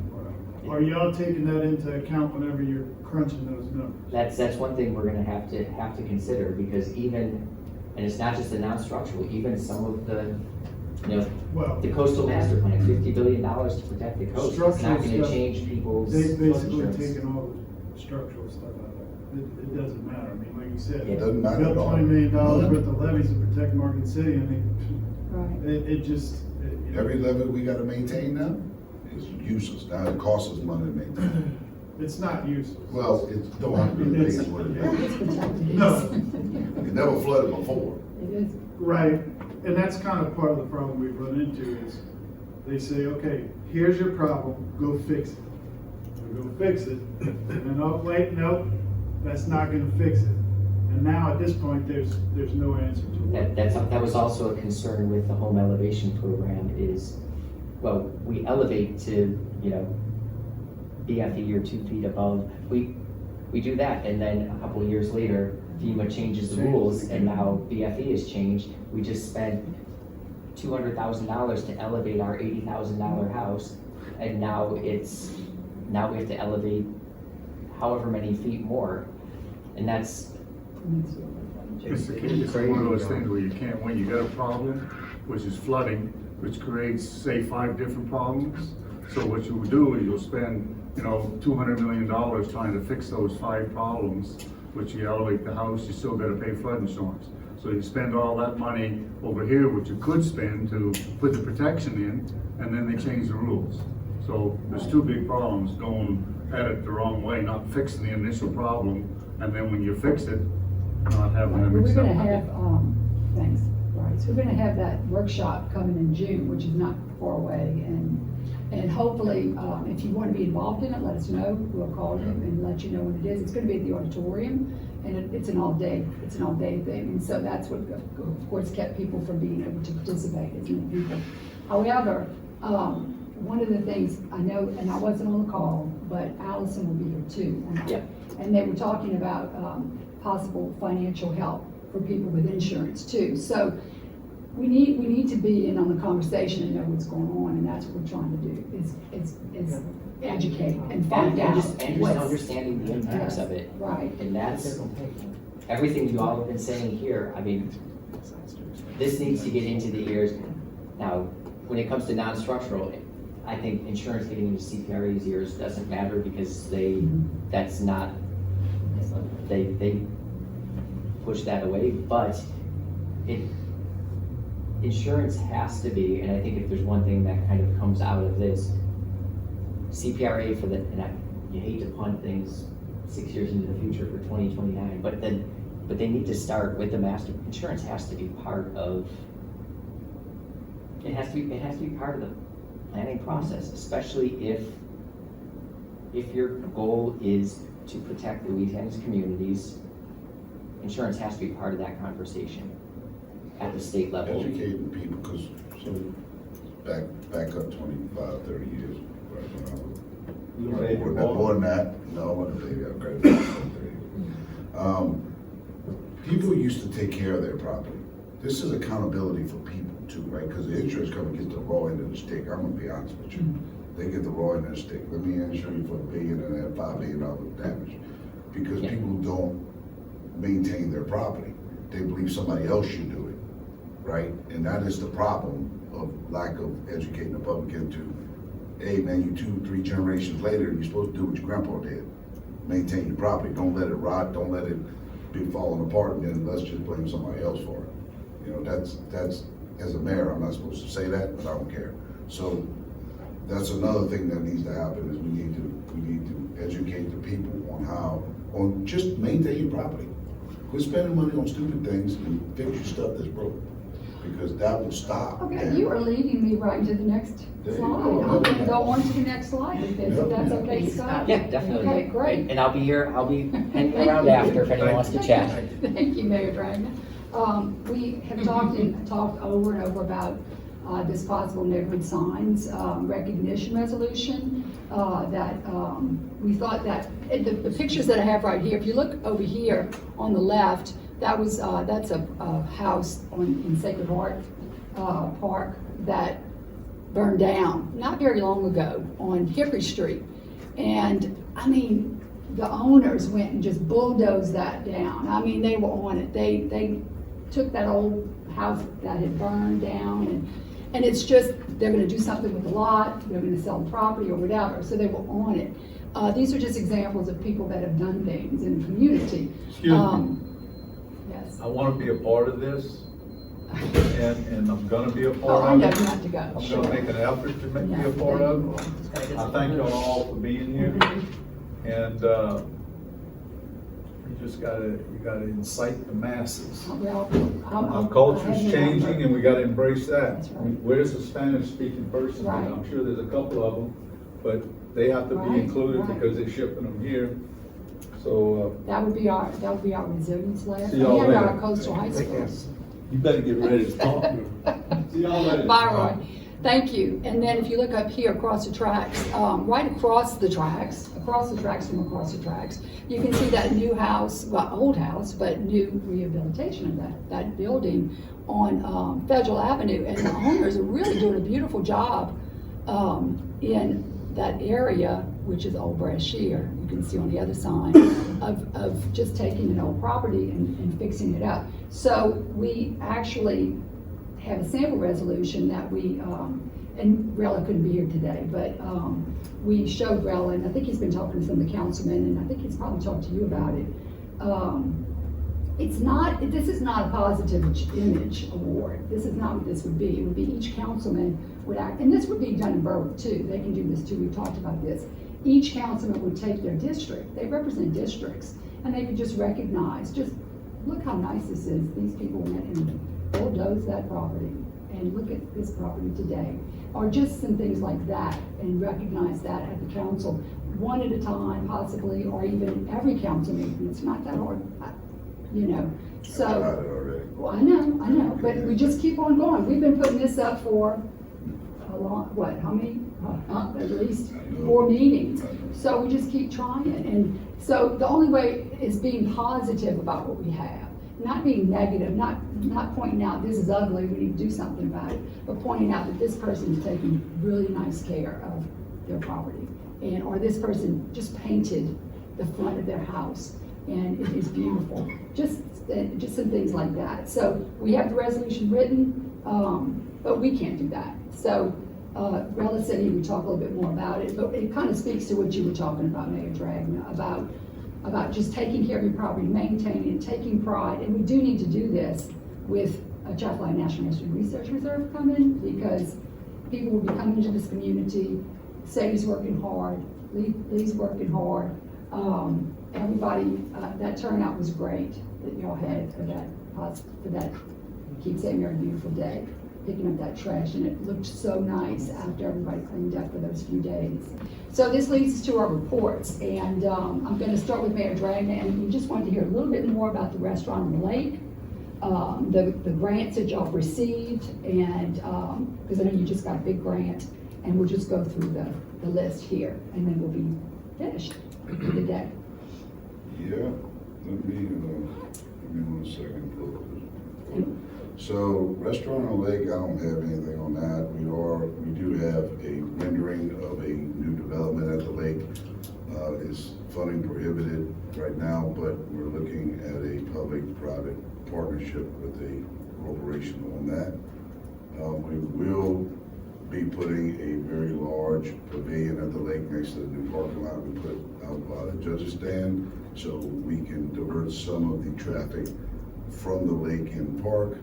2.0. Are y'all taking that into account whenever you're crunching those numbers?
That's one thing we're gonna have to consider, because even, and it's not just the non-structural, even some of the,
Well,
the coastal master plan, $50 billion to protect the coast, it's not
Structural
gonna
stuff,
change people's
they
flood
basically
insurance.
taken all the structural stuff out of it. It doesn't matter. I mean, like you said,
Yeah.
Doesn't matter at
built
all.
$20 million worth of levees to protect Morgan City, I mean,
Right.
it just.
Every levy we gotta maintain now is useless. Now it costs us money to maintain.
It's not useless.
Well, it don't have to be big as what it
It's
is.
protected.
No.
It never flooded before.
It is.
Right, and that's kind of part of the problem we've run into is they say, okay, here's your problem, go fix it. We go fix it, and oh, wait, nope, that's not gonna fix it. And now at this point, there's no answer to it.
That was also a concern with the home elevation program is, well, we elevate to, BFE or 2 feet above. We do that, and then a couple of years later, FEMA changes the rules, and now BFE has changed. We just spent $200,000 to elevate our $80,000 house, and now we have to elevate however many feet more, and that's.
It's one of those things where you can't win. You got a problem, which is flooding, which creates, say, 5 different problems. So what you will do is you'll spend, $200 million trying to fix those 5 problems, which you elevate the house, you still gotta pay flood insurance. So you spend all that money over here, which you could spend to put the protection in, and then they change the rules. So there's two big problems, going at it the wrong way, not fixing the initial problem, and then when you fix it, not having them
We're
accept
gonna
it.
have, thanks, right, so we're gonna have that workshop coming in June, which is not far away, and hopefully, if you wanna be involved in it, let us know, we'll call you and let you know when it is. It's gonna be at the auditorium, and it's an all day thing, and so that's what, of course, kept people from being able to participate, as many people. However, one of the things I know, and I wasn't on the call, but Allison will be here too.
Yeah.
And they were talking about, possible financial help for people with insurance too. So we need to be in on the conversation and know what's going on, and that's what we're trying to do, is educate and find out
And just
what's.
understanding the impacts of it.
Right.
And that's, everything you all have been saying here, I mean, this needs to get into the ears. Now, when it comes to non-structural, I think insurance getting into CPRE's ears doesn't matter because that's not, they push that away, but insurance has to be, and I think if there's one thing that kind of comes out of this, CPRA for the, you hate to punt things 6 years into the future for 2029, but they need to start with the master. Insurance has to be part of, it has to be part of the planning process, especially if your goal is to protect Louisiana's communities. Insurance has to be part of that conversation at the state level.
Educating people, because so back up 25, 30 years, right when I was. More than that, no, I wasn't a baby, I graduated. People used to take care of their property. This is accountability for people too, right? Because the insurance company gets the raw end of the stick. I'm gonna be honest with you. They get the raw end of the stick. Let me insure you for $1 billion and then $5 billion damage. Because people don't maintain their property. They believe somebody else should do it, right? And that is the problem of lack of educating the public into, hey man, you 2-3 generations later, you're supposed to do what your grandpa did. Maintain your property. Don't let it rot. Don't let it be falling apart, and then let's just blame somebody else for it. You know, that's as a mayor, I'm not supposed to say that, but I don't care. So that's another thing that needs to happen is we need to educate the people on just maintain your property. Quit spending money on stupid things and fix your stuff that's broken, because that will stop.
Okay, you are leading me right into the next
There you
slide.
go.
I'm gonna go on to the next slide with this, if that's okay, Scott?
Yeah, definitely.
Okay, great.
And I'll be hanging around after if anyone wants to chat.
Thank you, Mayor Dragon. We have talked over and over about this possible neighborhood signs recognition resolution that we thought that, the pictures that I have right here, if you look over here on the left, that's a house in Sacred Heart Park that burned down not very long ago on Hickory Street. And I mean, the owners went and just bulldozed that down. I mean, they were on it. They took that old house that had burned down, and it's just, they're gonna do something with the lot, they're gonna sell the property or whatever, so they were on it. These are just examples of people that have done things in the community.
Excuse me.
Yes.
I want to be a part of this, and I'm gonna be a
Oh,
part
I
of
know
it.
you have to go.
I'm
Sure.
gonna make an effort to be a part of it. I thank y'all all for being here, and you just gotta incite the masses.
Well,
Our culture's changing, and we gotta embrace that.
That's right.
Where's the Spanish-speaking person?
Right.
I'm sure there's a couple of them, but they have to
Right,
be included
right.
because they're shipping them here. So,
that would be our resilience layer.
See y'all
And our
later.
coastal high school.
you better get ready to talk. See y'all later.
Bye, Roy. Thank you. And then if you look up here across the tracks, right across the tracks, you can see that new house, well, old house, but new rehabilitation of that building on Federal Avenue. And the owners are really doing a beautiful job in that area, which is Old Brashear, you can see on the other side, of just taking an old property and fixing it up. So we actually have a sample resolution that we, and Rella couldn't be here today, but we showed Rella, and I think he's been talking to some of the councilmen, and I think he's probably talked to you about it. It's not, this is not a positive image award. This is not what this would be. It would be each councilman would act, and this would be done in Berwick too. They can do this too. We've talked about this. Each councilman would take their district. They represent districts, and they could just recognize, just look how nice this is. These people went and bulldozed that property, and look at this property today. Or just some things like that, and recognize that at the council, one at a time possibly, or even every council meeting. It's not that hard. You know, so.
I've tried it already.
Well, I know, but we just keep on going. We've been putting this up for a long, what, how many? At least 4 meetings. So we just keep trying. And so the only way is being positive about what we have, not being negative, not pointing out this is ugly, we need to do something about it, but pointing out that this person is taking really nice care of their property. And, or this person just painted the front of their house, and it is beautiful. Just some things like that. So we have the resolution written, but we can't do that. So Rella said he would talk a little bit more about it, but it kind of speaks to what you were talking about, Mayor Dragna, about just taking care of your property, maintaining it, taking pride. And we do need to do this with Atchafalaya National History Research Reserve coming, because people will be coming into this community. Sadie's working hard, Lee's working hard. Everybody, that turnout was great that y'all had for that, keep saying you're a beautiful day, picking up that trash, and it looked so nice after everybody cleaned up for those few days. So this leads us to our reports, and I'm gonna start with Mayor Dragna, and we just wanted to hear a little bit more about the restaurant on the lake, the grants that y'all received, and, because I know you just got a big grant, and we'll just go through the list here, and then we'll be finished for the day.
Yeah, let me 1 second. So restaurant on the lake, I don't have anything on that. We do have a rendering of a new development at the lake. It's funding prohibited right now, but we're looking at a public-private partnership with a corporation on that. We will be putting a very large pavilion at the lake next to the new parking lot we put out by the judges stand, so we can divert some of the traffic from the lake and park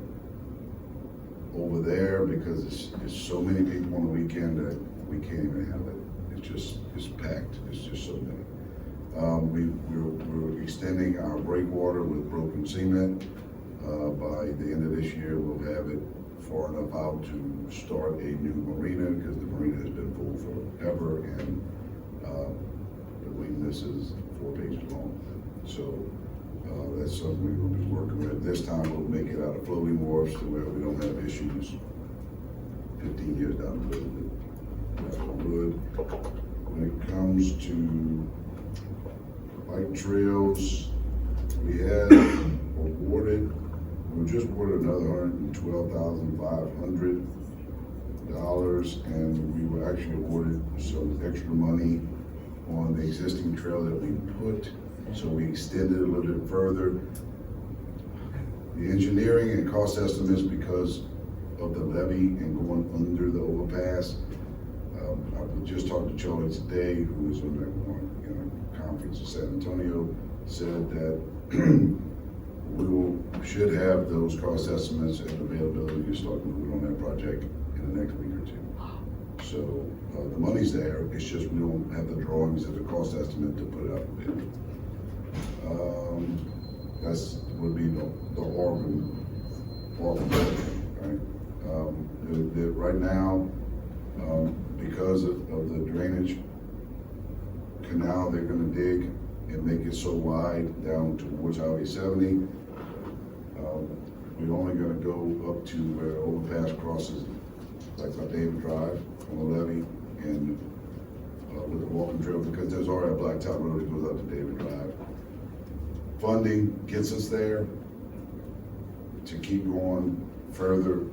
over there, because it's so many people on the weekend that we can't even handle it. It's packed. It's just so many. We're extending our breakwater with broken cement. By the end of this year, we'll have it far enough out to start a new marina, because the marina has been full forever, and I believe this is 4 pages long. So that's something we're going to be working with. This time we'll make it out of floating wharfs to where we don't have issues 15 years down the road. That's good. When it comes to bike trails, we were just awarded another $112,500, and we were actually awarded some extra money on the existing trail that we put, so we extended it a little bit further. The engineering and cost estimates, because of the levee and going under the overpass, I just talked to Charlie today, who was in a conference in San Antonio, said that we should have those cost estimates and availability to start moving on that project in the next week or 2. So the money's there, it's just we don't have the drawings and the cost estimate to put it out for bid. That's would be the Oregon, right? Right now, because of the drainage canal they're gonna dig and make it so wide down towards Highway 70, we're only gonna go up to where the overpass crosses, like by David Drive on the levee, and with the walking trail, because there's already a blacktop road that goes up to David Drive. Funding gets us there. To keep going further,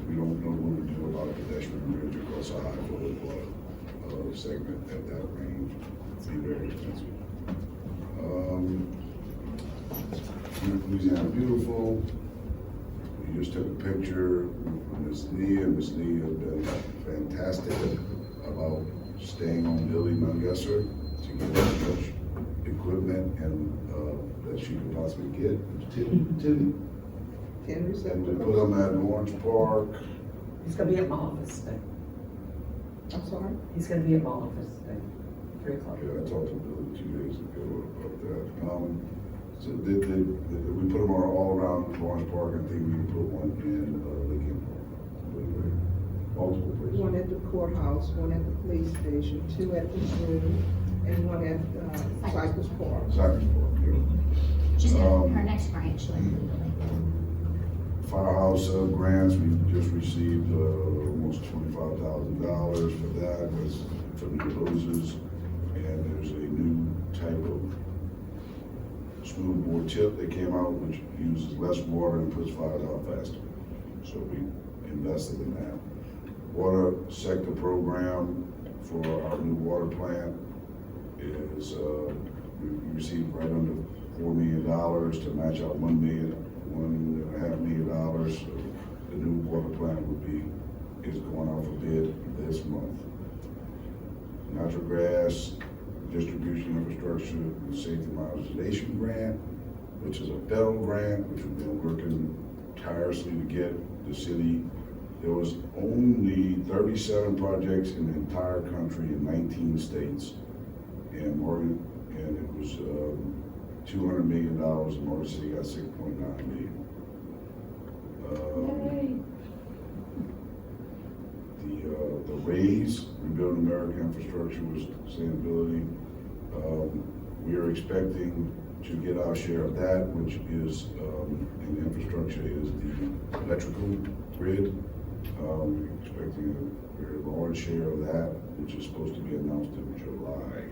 we don't know what to do about a pedestrian bridge across a high flow water segment at that range. It'd be very expensive. Louisiana Beautiful. We just took a picture with Miss Lee, and Miss Lee has been fantastic about staying on Billy Mungesser to get as much equipment and that she could possibly get. Tilly. And we put them at Orange Park.
He's gonna be at my office today.
I'm sorry?
He's gonna be at my office today, 3:00.
Yeah, I talked to Billy 2 days ago about that. So we put them all around Orange Park. I think we can put one in Lincoln Park. Multiple places.
One at the courthouse, one at the police station, 2 at the zoo, and one at Cypress Park.
Cypress Park, yeah.
She's in her next branch, like,
Firehouse grants, we just received almost $25,000 for that. That's for new hoses. And there's a new type of smoothbore tip that came out, which uses less water and puts fires out faster. So we invested in that. Water sector program for our new water plant is, we received right under $4 million to match out $1.5 million. So the new water plant is going out for bid this month. Natural gas distribution infrastructure safety modernization grant, which is a federal grant, which we've been working tirelessly to get the city. There was only 37 projects in the entire country in 19 states. And it was $200 million, and Morgan City got $6.9 million. The raise, Rebuilding American Infrastructure was sustainability. We are expecting to get our share of that, which is, in infrastructure, is the electrical grid. We're expecting a very large share of that, which is supposed to be announced in July.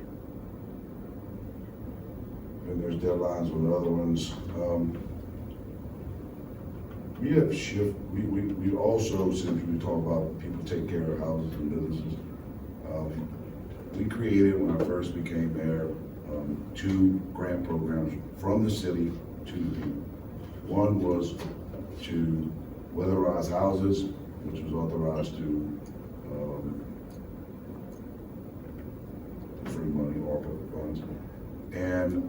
And there's deadlines on the other ones. We have we also, since we talk about people take care of houses and businesses, we created, when I first became mayor, 2 grant programs from the city to the people. One was to weatherize houses, which was authorized to free money, ARPA funds. And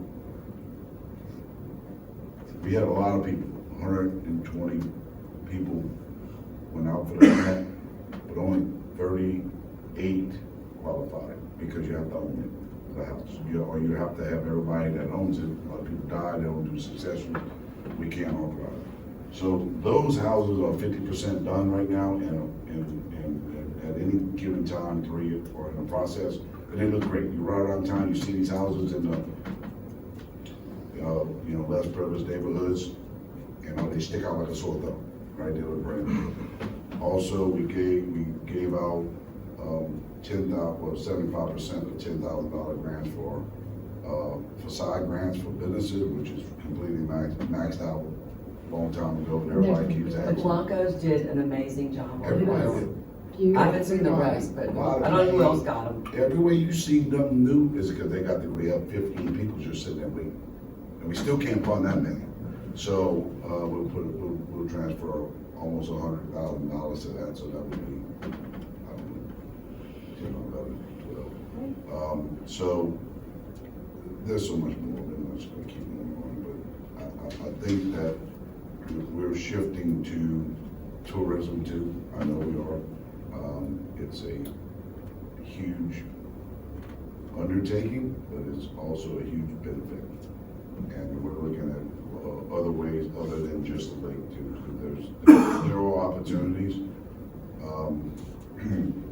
we had a lot of people, 120 people went out for the grant, but only 38 qualified because you have to own it, the house. Or you have to have everybody that owns it. A lot of people die, they don't do succession. We can't authorize it. So those houses are 50% done right now, and at any given time, 3 or in the process, and they look great. You ride around town, you see these houses in the less privileged neighborhoods, they stick out like a sore thumb, right? They look brand new. Also, we gave out 75% of $10,000 grants for facade grants for businesses, which is completely maxed out a long time ago, and everybody keeps
The
asking.
Blancos did an amazing job.
Everybody.
I haven't seen the rest, but I don't know who else got them.
Everywhere you see them new is because we have 15 people just sitting there waiting. And we still can't fund that many. So we'll transfer almost $100,000 to that, so that would be, I don't know, 10, 11, 12. So there's so much more, I'm just gonna keep moving on, but I think that we're shifting to tourism too. I know we are. It's a huge undertaking, but it's also a huge benefit. And we're looking at other ways other than just the lake too. There are opportunities.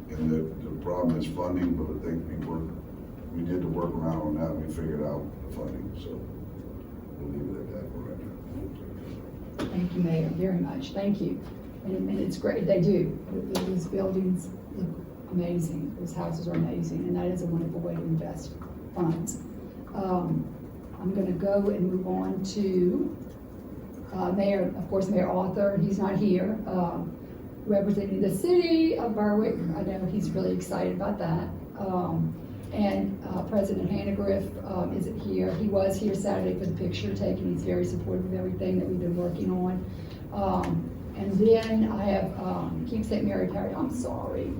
And the problem is funding, but I think we did the work around on that, and we figured out the funding, so we'll leave it at that for right now.
Thank you, Mayor, very much. Thank you. And it's great, they do. These buildings look amazing. Those houses are amazing, and that is a wonderful way to invest funds. I'm gonna go and move on to Mayor, of course, Mayor Arthur. He's not here. Representing the city of Berwick. I know he's really excited about that. And President Hannegriff isn't here. He was here Saturday for the picture taking. He's very supportive of everything that we've been working on. And then I have King St. Mary Parish. I'm sorry.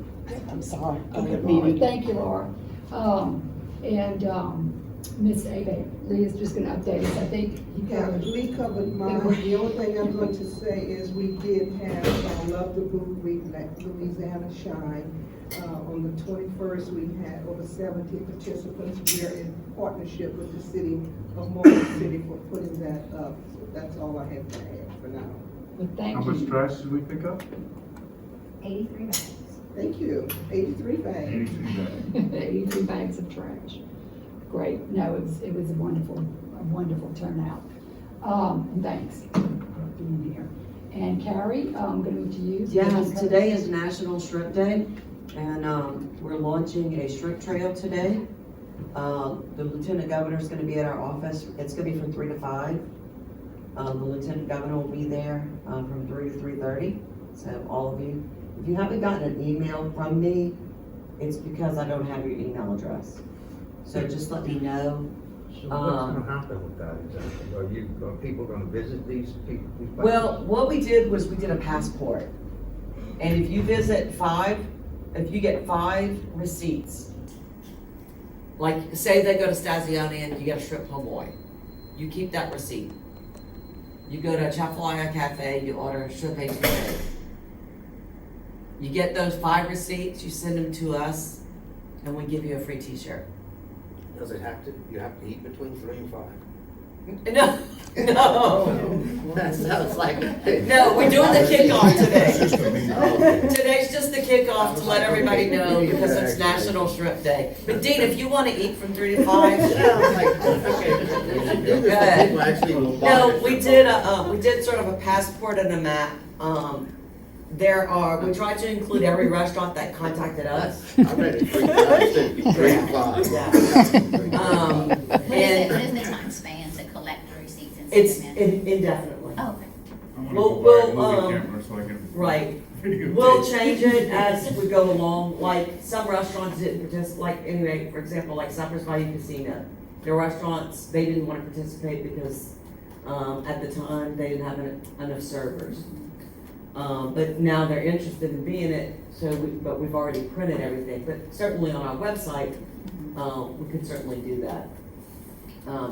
I'm sorry.
Okay, Laura. Thank you, Laura. Miss Ava, Lee is just gonna update us, I think he
Yeah,
covered.
Lee covered mine. The only thing I'm going to say is we did have Love the Boot Week, Louisiana Shine. On the 21st, we had over 70 participants. We are in partnership with the city of Morgan City for putting that up. So that's all I have to add for now.
Well, thank
How
you.
much trash did we pick up?
83 bags.
Thank you. 83 bags.
83 bags of trash. Great, no, it was a wonderful turnout. And thanks for being here. And Carrie, I'm gonna move to you.
Yes, today is National Shrimp Day, and we're launching a shrimp trail today. The Lieutenant Governor is gonna be at our office. It's gonna be from 3 to 5. The Lieutenant Governor will be there from 3 to 3:30. So all of you, if you haven't gotten an email from me, it's because I don't have your email address. So just let me know.
So what's gonna happen with that exactly? Are people gonna visit these people?
Well, what we did was we did a passport. And if you visit if you get 5 receipts, like say they go to Stazione and you get a shrimp po' boy, you keep that receipt. You go to Atchafalaya Cafe, you order a shrimp ATV. You get those 5 receipts, you send them to us, and we give you a free t-shirt.
Does it have to, you have to eat between 3 and 5?
No.
That sounds like.
No, we're doing the kickoff today. Today's just the kickoff to let everybody know because it's National Shrimp Day. But Dean, if you want to eat from 3 to 5. No, we did sort of a passport and a map. We tried to include every restaurant that contacted us.
I'm ready for 3 and 5.
Yeah.
What is the time span to collect the receipts and
It's
send them in?
indefinitely.
Oh, okay.
I'm gonna
We'll-
go buy a
we'll,
movie camera so I can.
Right.
videotape.
We'll change it as we go along, like some restaurants didn't participate, like anyway, for example, like Cypress Bayou Casino. Their restaurants, they didn't want to participate because, at the time, they didn't have enough servers. But now they're interested in being it, but we've already printed everything, but certainly on our website, we could certainly do that.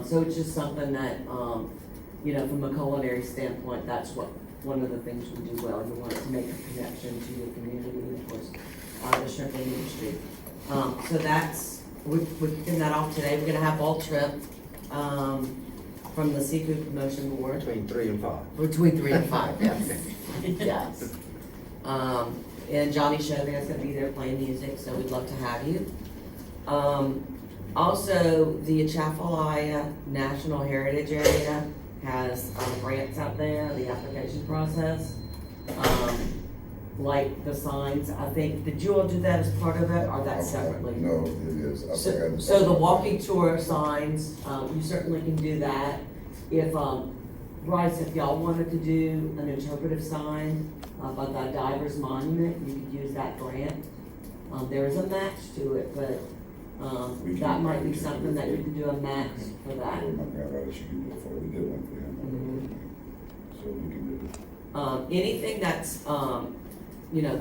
So it's just something that, from a culinary standpoint, that's one of the things we do well. You want to make a connection to your community and of course, the shrimping industry. So we're kicking that off today. We're gonna have bulk shrimp, from the Seafood Promotion Board.
Between 3 and 5.
Between 3 and 5, yes. Yes. And Johnny Chauvin is gonna be there playing music, so we'd love to have you. Also, the Atchafalaya National Heritage Area has grants out there, the application process. Like the signs, I think, did you all do that as part of it, or that separately?
No, it is. I think I
So the walking tour signs, you certainly can do that. If, Bryce, if y'all wanted to do an interpretive sign by the Divers Monument, you could use that grant. There is a match to it, but that might be something that you could do a match for that.
My grandfather, she could do it for, we did one for him. So we can do it.
Anything that's,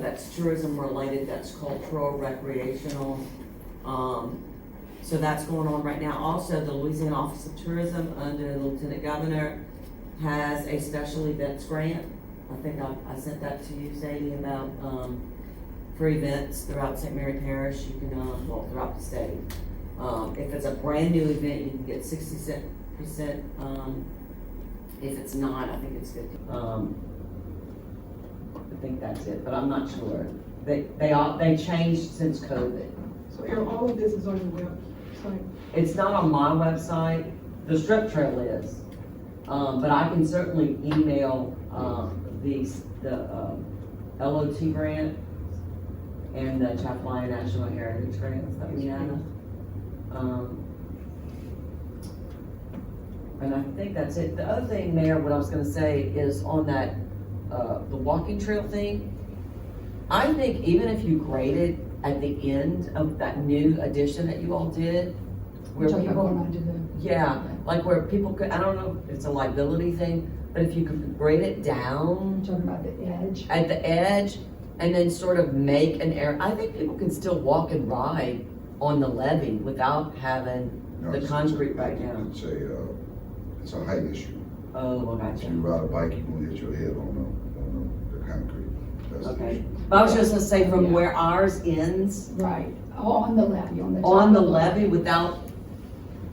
that's tourism related, that's cultural, recreational. So that's going on right now. Also, the Louisiana Office of Tourism under the Lieutenant Governor has a special events grant. I think I sent that to you, Sadie, about, for events throughout St. Mary Parish. You can, throughout the state. If it's a brand new event, you can get 60%. If it's not, I think it's 50%. I think that's it, but I'm not sure. They changed since COVID.
So Errol, all of this is on your website?
It's not on my website. The strip trail is, but I can certainly email the LOT grant and the Atchafalaya National Heritage grants that we have. And I think that's it. The other thing, Mayor, what I was gonna say is on that, the walking trail thing, I think even if you graded at the end of that new addition that you all did, where
Talking about going
people,
on to the.
yeah, like where people could, I don't know if it's a liability thing, but if you could grade it down
Talking about the edge.
at the edge and then sort of make an area, I think people can still walk and ride on the levee without having
No,
the
it's-
concrete right now?
It's a height issue.
Oh, I
If
gotcha.
you ride a bike, you're gonna hit your head on the concrete. That's the
Okay.
issue.
But I was just gonna say from
Yeah.
where ours ends,
Right, on the levee, on the top.
on the
of
levee without,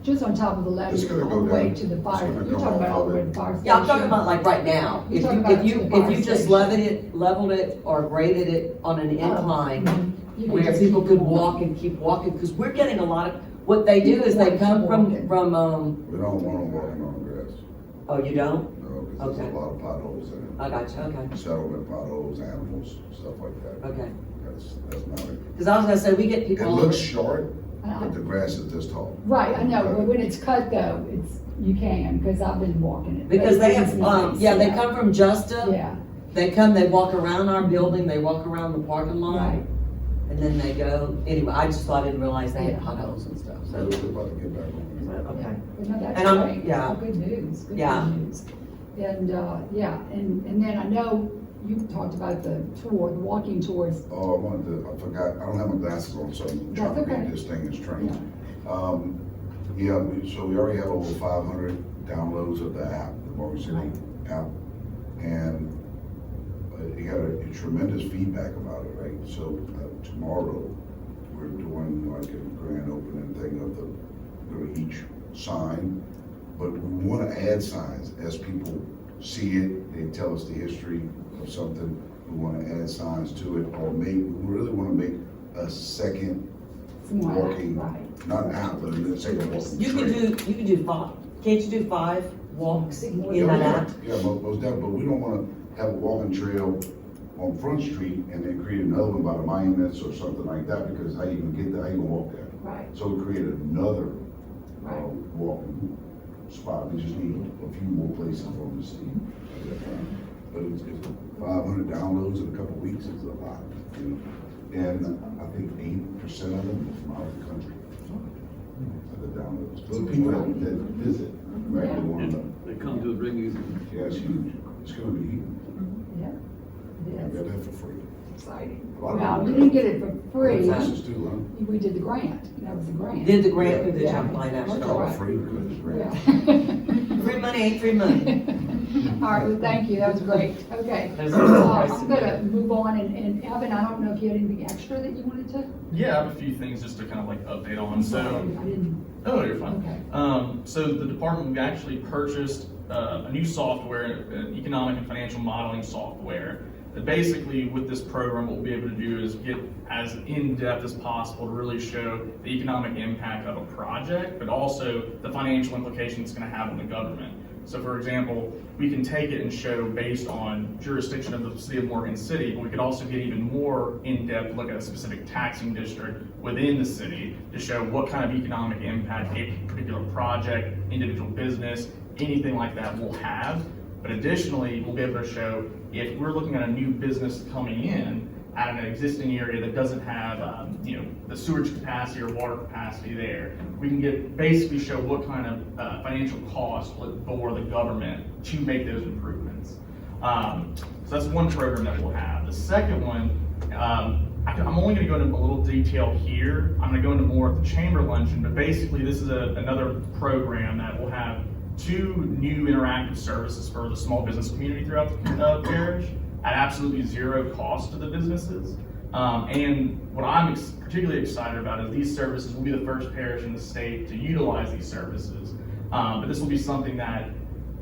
Just on top of the levee,
It's gonna go
all the way
down.
to the
It's
fire,
gonna
you're
come
talking about
off
all the way
of
to the fire station.
yeah, I'm talking about like right now.
You're
If
talking
you,
about
if you,
to the
if
fire
you just
station.
leveled it or graded it on an incline,
You could
where
just
people
keep
could
going.
walk and keep walking, because we're getting a lot of, what they do is they come from,
We don't want them walking on the grass.
oh, you don't?
No, because there's
Okay.
a lot of potholes in it.
I got you, okay,
Settlement potholes, animals, stuff like that.
okay.
That's not it.
Because I was gonna say, we get
It
people. all
looks
over-
short, but the grass is this tall.
Right, I know, but when it's cut though, you can, because I've been walking it.
Because they have,
It's nice,
yeah, they come from Justa.
Yeah,
They come, they walk around our building, they walk around the parking lot,
right,
and then they go, anyway, I just thought, I didn't realize they had
Yeah.
potholes and stuff,
So
so,
we're about to get back on.
okay.
but no, that's
And I'm-
great,
yeah.
that's good news, good
Yeah.
news. And, yeah, and then I know you talked about the tour, the walking tours.
Oh, I forgot, I don't have my glasses on, so I'm trying to
That's okay.
read this thing as trained. Yeah, so we already have over 500 downloads of the app, the Morgan City app. And it got a tremendous feedback about it, right? So tomorrow, we're doing like a grand opening thing of each sign. But we want to add signs as people see it, they tell us the history of something. We want to add signs to it, or we really want to make a second
More,
walking,
right.
not an app, but a second walking
You could
trail.
do, you could do 5, can't you do 5 walks in
Yeah,
that
yeah,
app?
Yeah, most definitely, but we don't wanna have a walking trail on Front Street and then create another one by the monuments or something like that, because how you gonna get there, how you gonna walk there?
Right,
So we created another,
Right.
walking spot, we just need a few more places for them to see. But it's 500 downloads in a couple of weeks is a lot, you know? And I think 8% of them are from out of the country. The downloads, but people that visit, right, they want to,
They come to bring you.
yeah, it's huge, it's gonna be huge.
yeah,
We
it
got
is
that for free.
exciting.
A lot of
Well,
people
we didn't get it for free,
Places too, huh?
we did the grant, that was the grant.
Did the grant through the
Yeah.
Atchafalaya
I
National
call it
Park.
free because it's rare.
Yeah.
Free money ain't free money.
All right, well, thank you, that was great, okay.
There's
So,
no price
I'm
to
gonna move on, and Evan, I don't know if you had anything extra that you wanted to?
Yeah, I have a few things just to kind of like update on, so.
I didn't,
Oh, you're fine.
Okay.
So the department, we actually purchased a new software, economic and financial modeling software. That basically, with this program, what we'll be able to do is get as in-depth as possible to really show the economic impact of a project, but also the financial implications it's going to have on the government. So for example, we can take it and show based on jurisdiction of the city of Morgan City, but we could also get even more in-depth look at a specific taxing district within the city to show what kind of economic impact a particular project, individual business, anything like that will have. But additionally, we'll be able to show if we're looking at a new business coming in at an existing area that doesn't have, the sewage capacity or water capacity there, we can basically show what kind of financial cost will it bore the government to make those improvements. So that's one program that we'll have. The second one, I'm only going to go into a little detail here. I'm going to go into more at the chamber luncheon, but basically this is another program that will have 2 new interactive services for the small business community throughout the parish at absolutely zero cost to the businesses. And what I'm particularly excited about is these services will be the first parish in the state to utilize these services. But this will be something that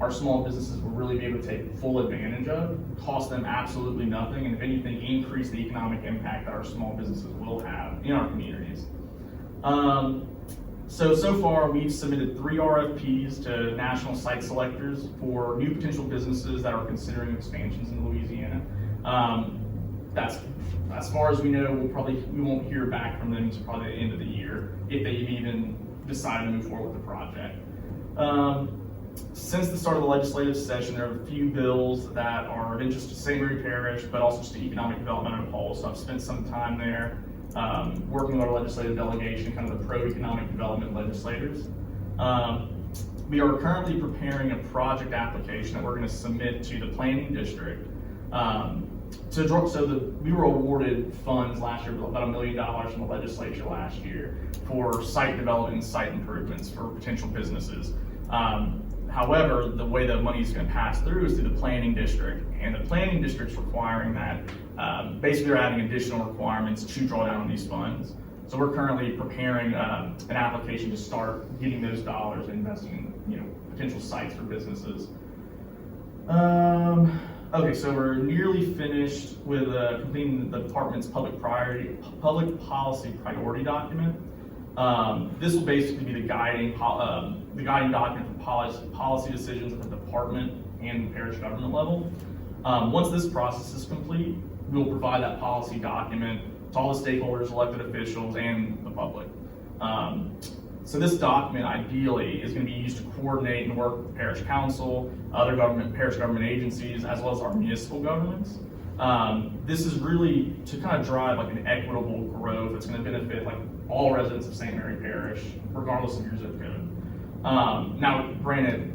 our small businesses will really be able to take full advantage of, cost them absolutely nothing, and if anything, increase the economic impact that our small businesses will have in our communities. So far, we've submitted 3 RFPs to national site selectors for new potential businesses that are considering expansions in Louisiana. That's as far as we know. We won't hear back from them until probably the end of the year if they even decide to move forward with the project. Since the start of the legislative session, there are a few bills that are of interest to St. Mary Parish, but also to economic development as a whole. So I've spent some time there working with our legislative delegation, kind of the pro-economic development legislators. We are currently preparing a project application that we're going to submit to the planning district we were awarded funds last year, about $1 million from the legislature last year for site development and site improvements for potential businesses. However, the way the money is going to pass through is through the planning district, and the planning district's requiring that, basically they're adding additional requirements to draw down on these funds. So we're currently preparing an application to start getting those dollars and investing in, potential sites for businesses. Okay, so we're nearly finished with completing the department's public policy priority document. This will basically be the guiding document for policy decisions at the department and the parish government level. Once this process is complete, we will provide that policy document to all the stakeholders, elected officials, and the public. So this document ideally is going to be used to coordinate and work with parish council, other parish government agencies, as well as our municipal governments. This is really to kind of drive like an equitable growth that's going to benefit like all residents of St. Mary Parish, regardless of your zip code. Now, granted,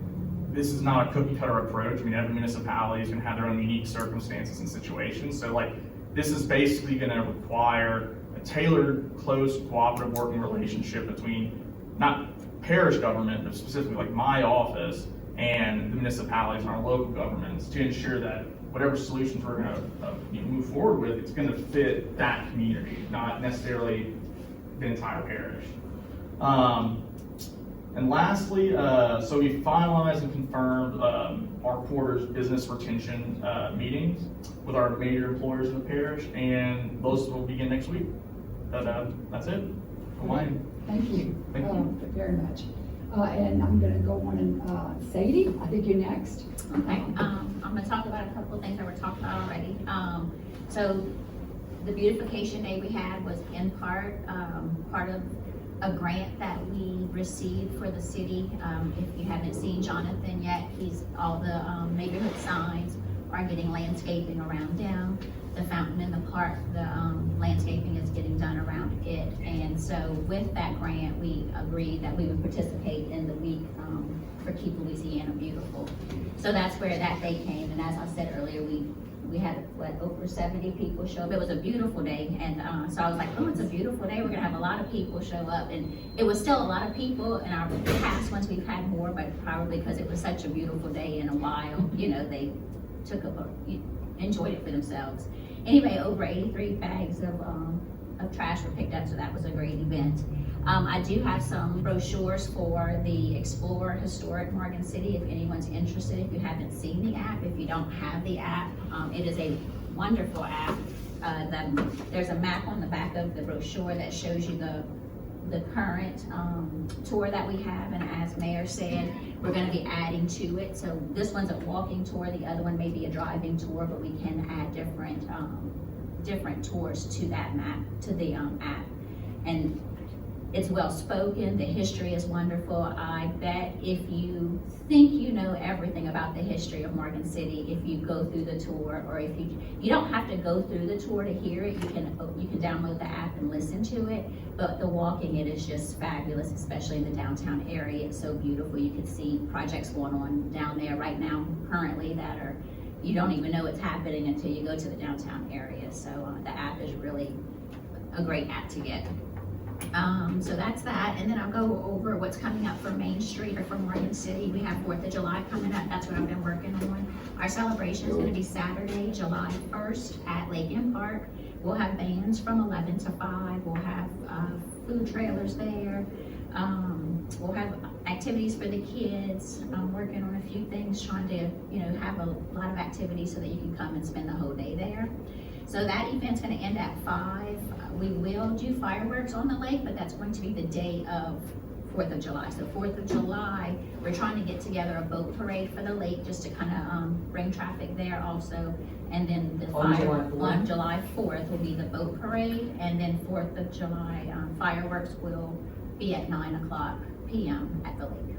this is not a cookie cutter approach. I mean, every municipality is going to have their own unique circumstances and situations. So like, this is basically going to require a tailored, close, cooperative working relationship between not parish government, but specifically like my office and the municipalities and our local governments to ensure that whatever solutions we're going to move forward with, it's going to fit that community, not necessarily the entire parish. And lastly, so we finalized and confirmed our quarter's business retention meetings with our major employers in the parish, and those will begin next week. That's it.
Thank you.
Thank you.
Very much. And I'm gonna go on and, Sadie, I think you're next.
Okay, I'm gonna talk about a couple of things that were talked about already. So the beautification day we had was in part of a grant that we received for the city. If you haven't seen Jonathan yet, all the neighborhood signs are getting landscaping around them. The fountain in the park, the landscaping is getting done around it. And so with that grant, we agreed that we would participate in the week for Keep Louisiana Beautiful. So that's where that day came. And as I said earlier, we had, over 70 people show up. It was a beautiful day. And so I was like, oh, it's a beautiful day. We're gonna have a lot of people show up. And it was still a lot of people. In our past ones, we've had more, but probably because it was such a beautiful day in a while, they took enjoyed it for themselves. Anyway, over 83 bags of trash were picked up, so that was a great event. I do have some brochures for the Explore Historic Morgan City if anyone's interested. If you haven't seen the app, if you don't have the app, it is a wonderful app. There's a map on the back of the brochure that shows you the current tour that we have, and as Mayor said, we're going to be adding to it. So this one's a walking tour, the other one may be a driving tour, but we can add different tours to that map, to the app. And it's well spoken, the history is wonderful. I bet if you think you know everything about the history of Morgan City, if you go through the tour, or if you don't have to go through the tour to hear it, you can download the app and listen to it, but the walking it is just fabulous, especially in the downtown area. It's so beautiful. You can see projects going on down there right now currently that you don't even know it's happening until you go to the downtown area. So the app is really a great app to get. So that's that, and then I'll go over what's coming up for Main Street or for Morgan City. We have 4th of July coming up. That's what I've been working on. Our celebration is going to be Saturday, July 1st at Lake M Park. We'll have bands from 11 to 5. We'll have food trailers there. We'll have activities for the kids. I'm working on a few things, trying to have a lot of activities so that you can come and spend the whole day there. So that event's going to end at 5. We will do fireworks on the lake, but that's going to be the day of 4th of July. So 4th of July, we're trying to get together a boat parade for the lake just to kind of bring traffic there also. And then on July 4th will be the boat parade, and then 4th of July fireworks will be at 9:00 p.m. at the lake.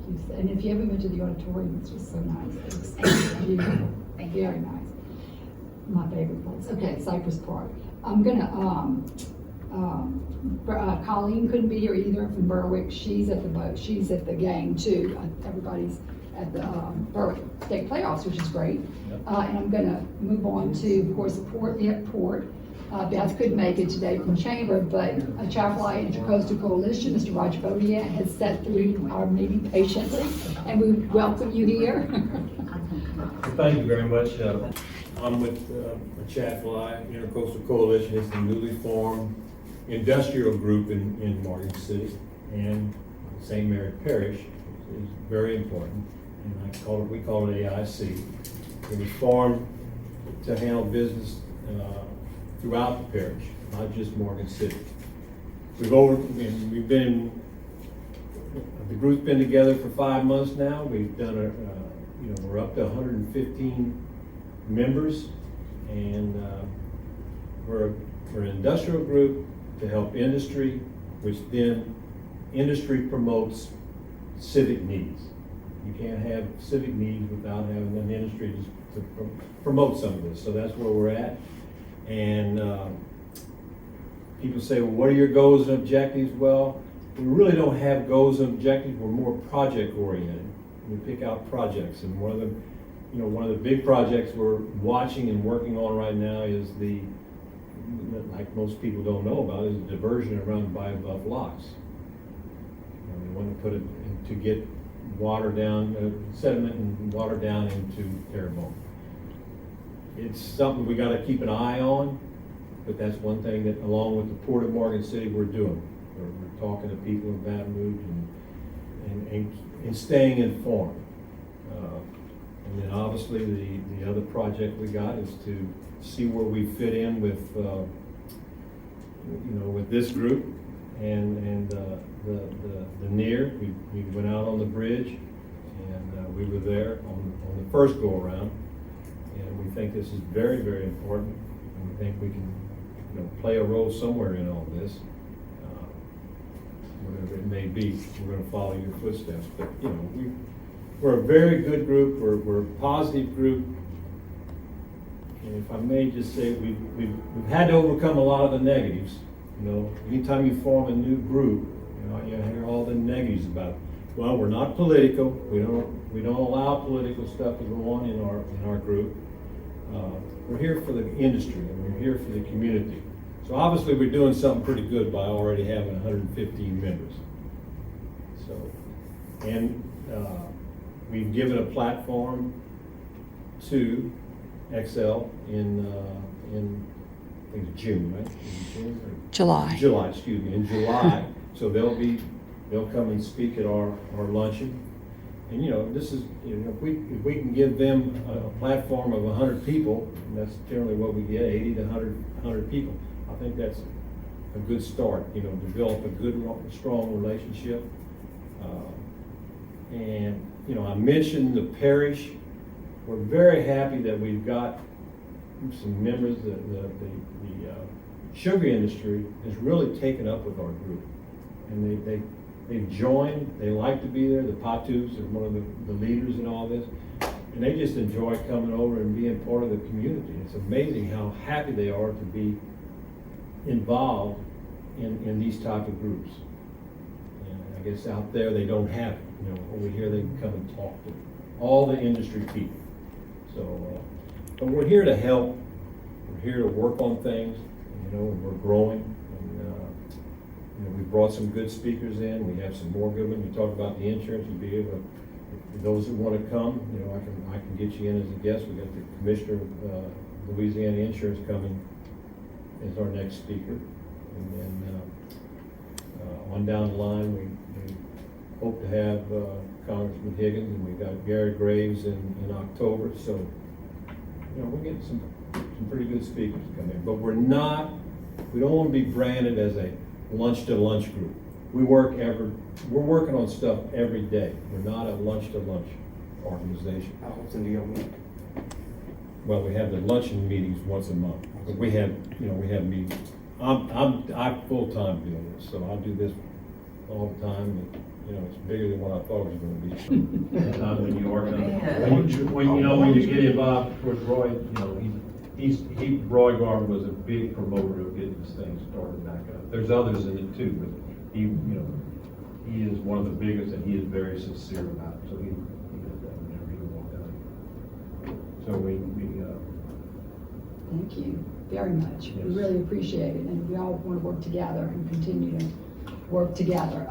Thank you. And if you haven't been to the auditorium, it's just so nice. It's beautiful.
Thank you.
Very nice. My favorite place. Okay, Cypress Park. I'm gonna, Colleen couldn't be here either from Berwick. She's at the boat. She's at the game too. Everybody's at the Berwick State Playoffs, which is great. And I'm gonna move on to, of course, the port. We have port. Beth couldn't make it today from Chamber, but Atchafalaya Intercoastal Coalition, Mr. Roger Bodian has sat through our meeting patiently, and we welcome you here.
Thank you very much. I'm with Atchafalaya Intercoastal Coalition. It's a newly formed industrial group in Morgan City and St. Mary Parish. It's very important, and we call it AIC. It was formed to handle business throughout the parish, not just Morgan City. The group's been together for 5 months now. We've done we're up to 115 members, and we're an industrial group to help industry, which then industry promotes civic needs. You can't have civic needs without having an industry to promote some of this. So that's where we're at. And people say, well, what are your goals and objectives? Well, we really don't have goals and objectives. We're more project oriented. We pick out projects, and one of the big projects we're watching and working on right now is like most people don't know about, is a diversion around the Bayou locks. We want to put it to get water down, sediment and water down into Terrebonne. It's something we got to keep an eye on, but that's one thing that, along with the Port of Morgan City, we're doing. We're talking to people in Baton Rouge and staying informed. And then obviously the other project we got is to see where we fit in with with this group and the NEAR. We went out on the bridge, and we were there on the first go around, and we think this is very, very important, and we think we can play a role somewhere in all this. Whatever it may be, we're going to follow your footsteps. But we're a very good group. We're a positive group. And if I may just say, we've had to overcome a lot of the negatives. Anytime you form a new group, you hear all the negatives about it. Well, we're not political. We don't allow political stuff to go on in our group. We're here for the industry, and we're here for the community. So obviously we're doing something pretty good by already having 115 members. So, and we've given a platform to Excel in I think it's June, right? Is it June or?
July.
July, excuse me, in July. So they'll come and speak at our luncheon. And this is, if we can give them a platform of 100 people, and that's generally what we get, 80 to 100 people. I think that's a good start, develop a good, strong relationship. And I mentioned the parish. We're very happy that we've got some members. The sugar industry has really taken up with our group, and they've joined. They like to be there. The Patus are one of the leaders in all this, and they just enjoy coming over and being part of the community. It's amazing how happy they are to be involved in these type of groups. And I guess out there they don't have it. Over here they can come and talk to all the industry people. So, but we're here to help. We're here to work on things. And we're growing. And we brought some good speakers in. We have some more good ones. You talk about the insurance. You'll be able to, for those who want to come, I can get you in as a guest. We got the Commissioner of Louisiana Insurance coming as our next speaker. And then on down the line, we hope to have Congressman Higgins, and we got Gary Graves in October. So, we're getting some pretty good speakers coming in. But we don't want to be branded as a lunch to lunch group. We're working on stuff every day. We're not a lunch to lunch organization.
How often do you meet?
Well, we have the luncheon meetings once a month, but we have meetings. I'm full-time doing this, so I do this all the time, but it's bigger than what I thought it was going to be.
When you organize, when you get involved with Roy, Roy Garvin was a big promoter of getting this thing started back up. There's others in it too, but he is one of the biggest, and he is very sincere about it. So he does that.
So we
Thank you very much. We
Yes.
really appreciate it, and we all want to work together and continue to work together.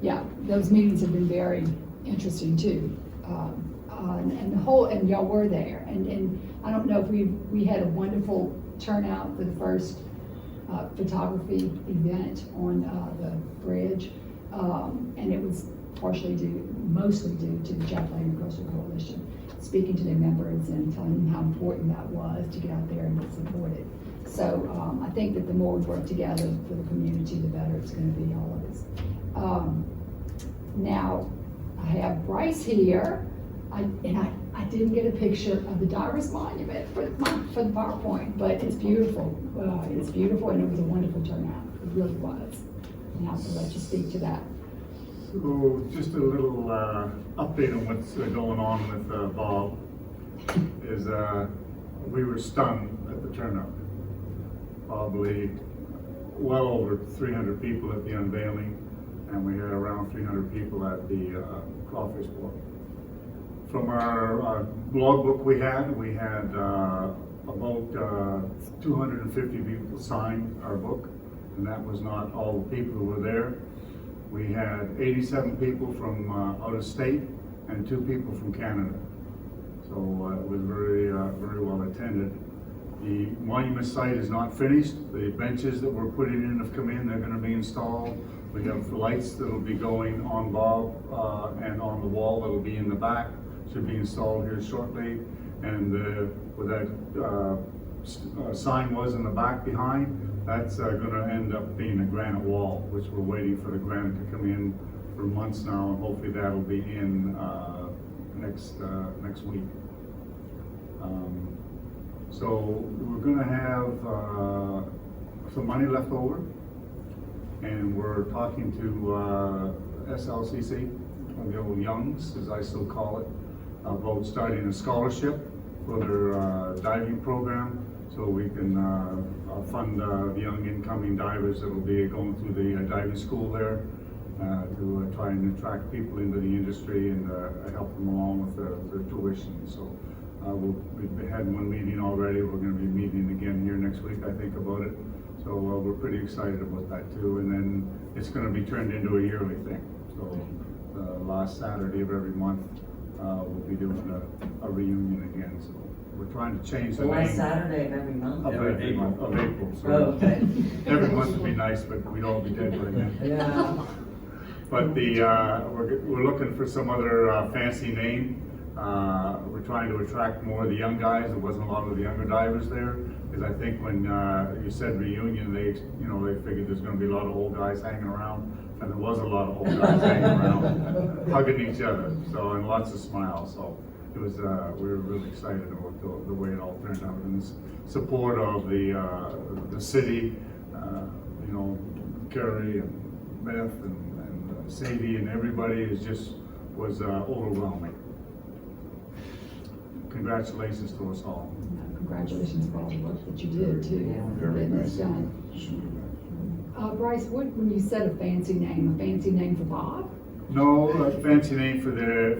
Yeah, those meetings have been very interesting too. And the whole, and y'all were there, and I don't know if we had a wonderful turnout for the first photography event on the bridge. And it was mostly due to the Atchafalaya Coastal Coalition, speaking to their members and telling them how important that was to get out there and get supported. So I think that the more we work together for the community, the better it's going to be, all of us. Now, I have Bryce here, I didn't get a picture of the Divers Monument for the PowerPoint, but it's beautiful. It's beautiful, and it was a wonderful turnout. It really was. And I'll let you speak to that.
So just a little update on what's going on with Bob is we were stunned at the turnout. Probably well over 300 people at the unveiling, and we had around 300 people at the crawfish boil. From our blog book we had about 250 people sign our book, and that was not all the people who were there. We had 87 people from out of state and 2 people from Canada. So it was very well attended. The monument site is not finished. The benches that we're putting in have come in, they're going to be installed. We have lights that will be going on Bob and on the wall that will be in the back. Should be installed here shortly. And where that sign was in the back behind, that's going to end up being a granite wall, which we're waiting for the granite to come in for months now, and hopefully that'll be in next week. So we're going to have some money left over, and we're talking to SLCC, the old Youngs, as I still call it, about starting a scholarship for their diving program, so we can fund the young incoming divers that will be going through the diving school there to try and attract people into the industry and help them along with their tuition. So we've had one meeting already. We're going to be meeting again here next week, I think, about it. So we're pretty excited about that too. And then it's going to be turned into a yearly thing. So last Saturday of every month, we'll be doing a reunion again. So we're trying to change the
The last
name
Saturday of every month?
of April. So
Oh, okay.
every month would be nice, but we'd all be dead by then.
Yeah.
But we're looking for some other fancy name. We're trying to attract more of the young guys. There wasn't a lot of the younger divers there, because I think when you said reunion, they figured there's going to be a lot of old guys hanging around, and there was a lot of old guys hanging around, hugging each other, so, and lots of smiles. So it was we were really excited about the way it all turned out, and the support of the city, Kerry and Beth and Sadie and everybody was overwhelming. Congratulations to us all.
Congratulations for all the work that you did too.
Very nice.
Done. Bryce, when you said a fancy name for Bob?
No, a fancy name for the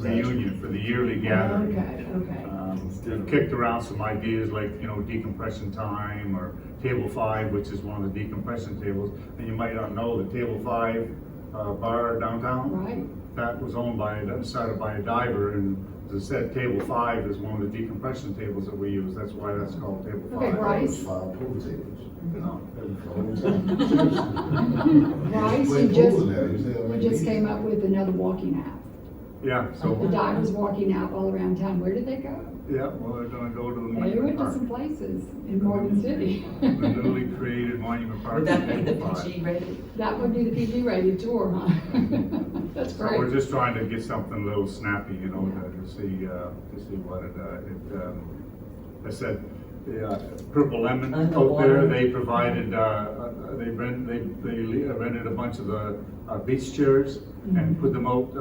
reunion, for the yearly gathering.
Okay.
We've kicked around some ideas like, decompression time, or table 5, which is one of the decompression tables. And you might not know the table 5 bar downtown.
Right.
That was started by a diver, and as I said, table 5 is one of the decompression tables that we use. That's why that's called table 5.
Okay, Bryce.
5 pool tables.
No.
Bryce, you just came up with another walking app.
Yeah,
The
so,
divers walking out all around town. Where did they go?
yeah, well, they're gonna go to the
They
monument
went to
park.
some places in Morgan City.
The newly created monument park.
Would that be the
Table 5.
PG rated?
That would be the PG rated tour, huh? That's
So we're
great.
just trying to get something a little snappy, to see what I said, the Purple Lemon out there,
Underwater.
they provided, they rented a bunch of the beach chairs and put them out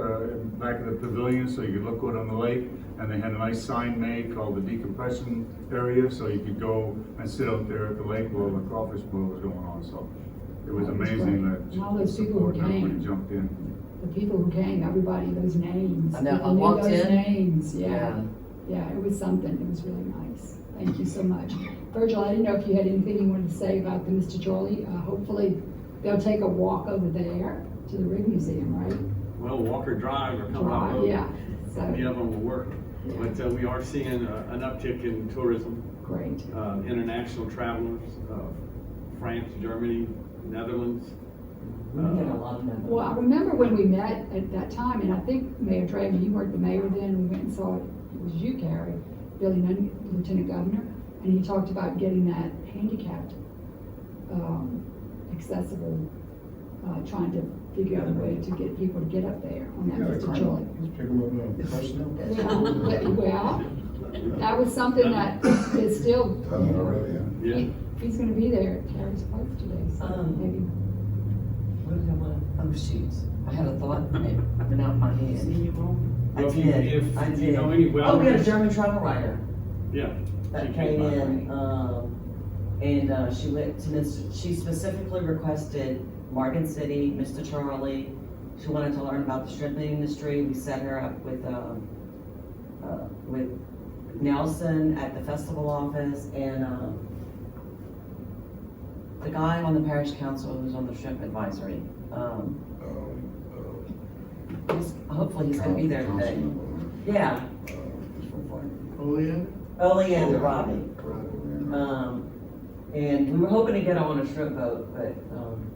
back of the pavilion so you could look out on the lake. And they had a nice sign made called the decompression area, so you could go and sit out there at the lake while the crawfish boil was going on. So it was
That was
amazing
great.
that
And all those people who
everybody
came.
jumped in.
The people who came, everybody, those names.
I know, I
People knew
walked
those
in.
names, yeah. Yeah, it was something, it was really nice. Thank you so much. Virgil, I didn't know if you had anything you wanted to say about the Mr. Charlie. Hopefully, they'll take a walk over there to the Rig Museum, right?
Well, walk or drive or come out.
Drive, yeah.
Any of them will work.
Yeah.
But we are seeing an uptick in tourism.
Great.
International travelers, France, Germany, Netherlands.
We get a lot of them.
Well, I remember when we met at that time, and I think Mayor Draven, you weren't the mayor then, we went and saw it, it was you, Carrie, Billy Nunn, Lieutenant Governor, and he talked about getting that handicapped, accessible, trying to figure out a way to get people to get up there on that Mr. Charlie. Well, that was something that is still,
Done it already, yeah.
he's gonna be there at Carrie's place today, so maybe.
What did I want to, oh shoot, I had a thought, it went out my head. I
Well, if you-
did,
if
I
you
did.
know any
Oh, we had a
wellness-
German travel writer
Yeah.
that
she
came
by.
in, and she went to she specifically requested Morgan City, Mr. Charlie. She wanted to learn about the shrimping industry. We set her up with Nelson at the festival office and, the guy on the parish council who's on the shrimp advisory. Hopefully he's gonna be there today. Yeah. Oleander, Robbie. And we were hoping to get on a shrimp boat, but,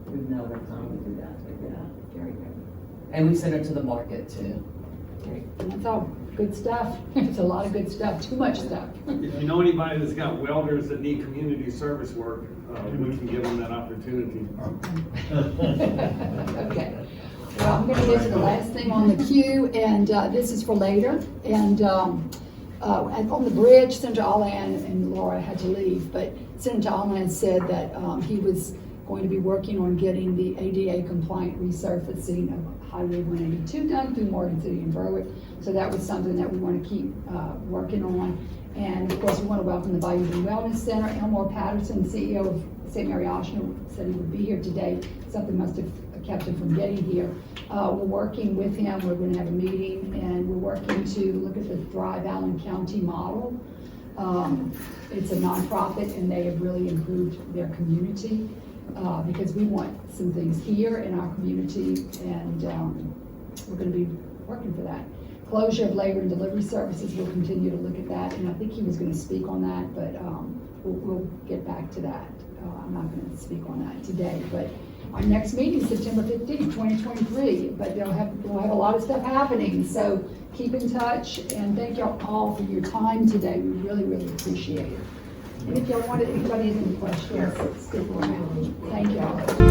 we didn't have enough time to do that, but yeah, very good. And we sent her to the market too.
And that's all good stuff. It's a lot of good stuff, too much stuff.
If you know anybody that's got welders that need community service work, we can give them that opportunity.
Okay. Well, I'm gonna get to the last thing on the queue, and this is for later. And on the bridge, Senator Allan and Laura had to leave, but Senator Allan said that he was going to be working on getting the ADA compliant resurfacing of Highway 182 done through Morgan City and Berwick. So that was something that we want to keep working on. And of course, we want to welcome the Bayou Wellness Center. Elmore Patterson, CEO of St. Mary Oshner, said he would be here today. Something must have kept him from getting here. We're working with him. We're going to have a meeting, and we're working to look at the Thrive Allen County model. It's a nonprofit, and they have really improved their community because we want some things here in our community, and we're going to be working for that. Closure of labor and delivery services, we'll continue to look at that, and I think he was going to speak on that, but we'll get back to that. I'm not going to speak on that today, but our next meeting is September 15th, 2023, but we'll have a lot of stuff happening, so keep in touch, and thank y'all all for your time today. We really, really appreciate it. And if y'all wanted, anybody has any questions, stick around. Thank y'all.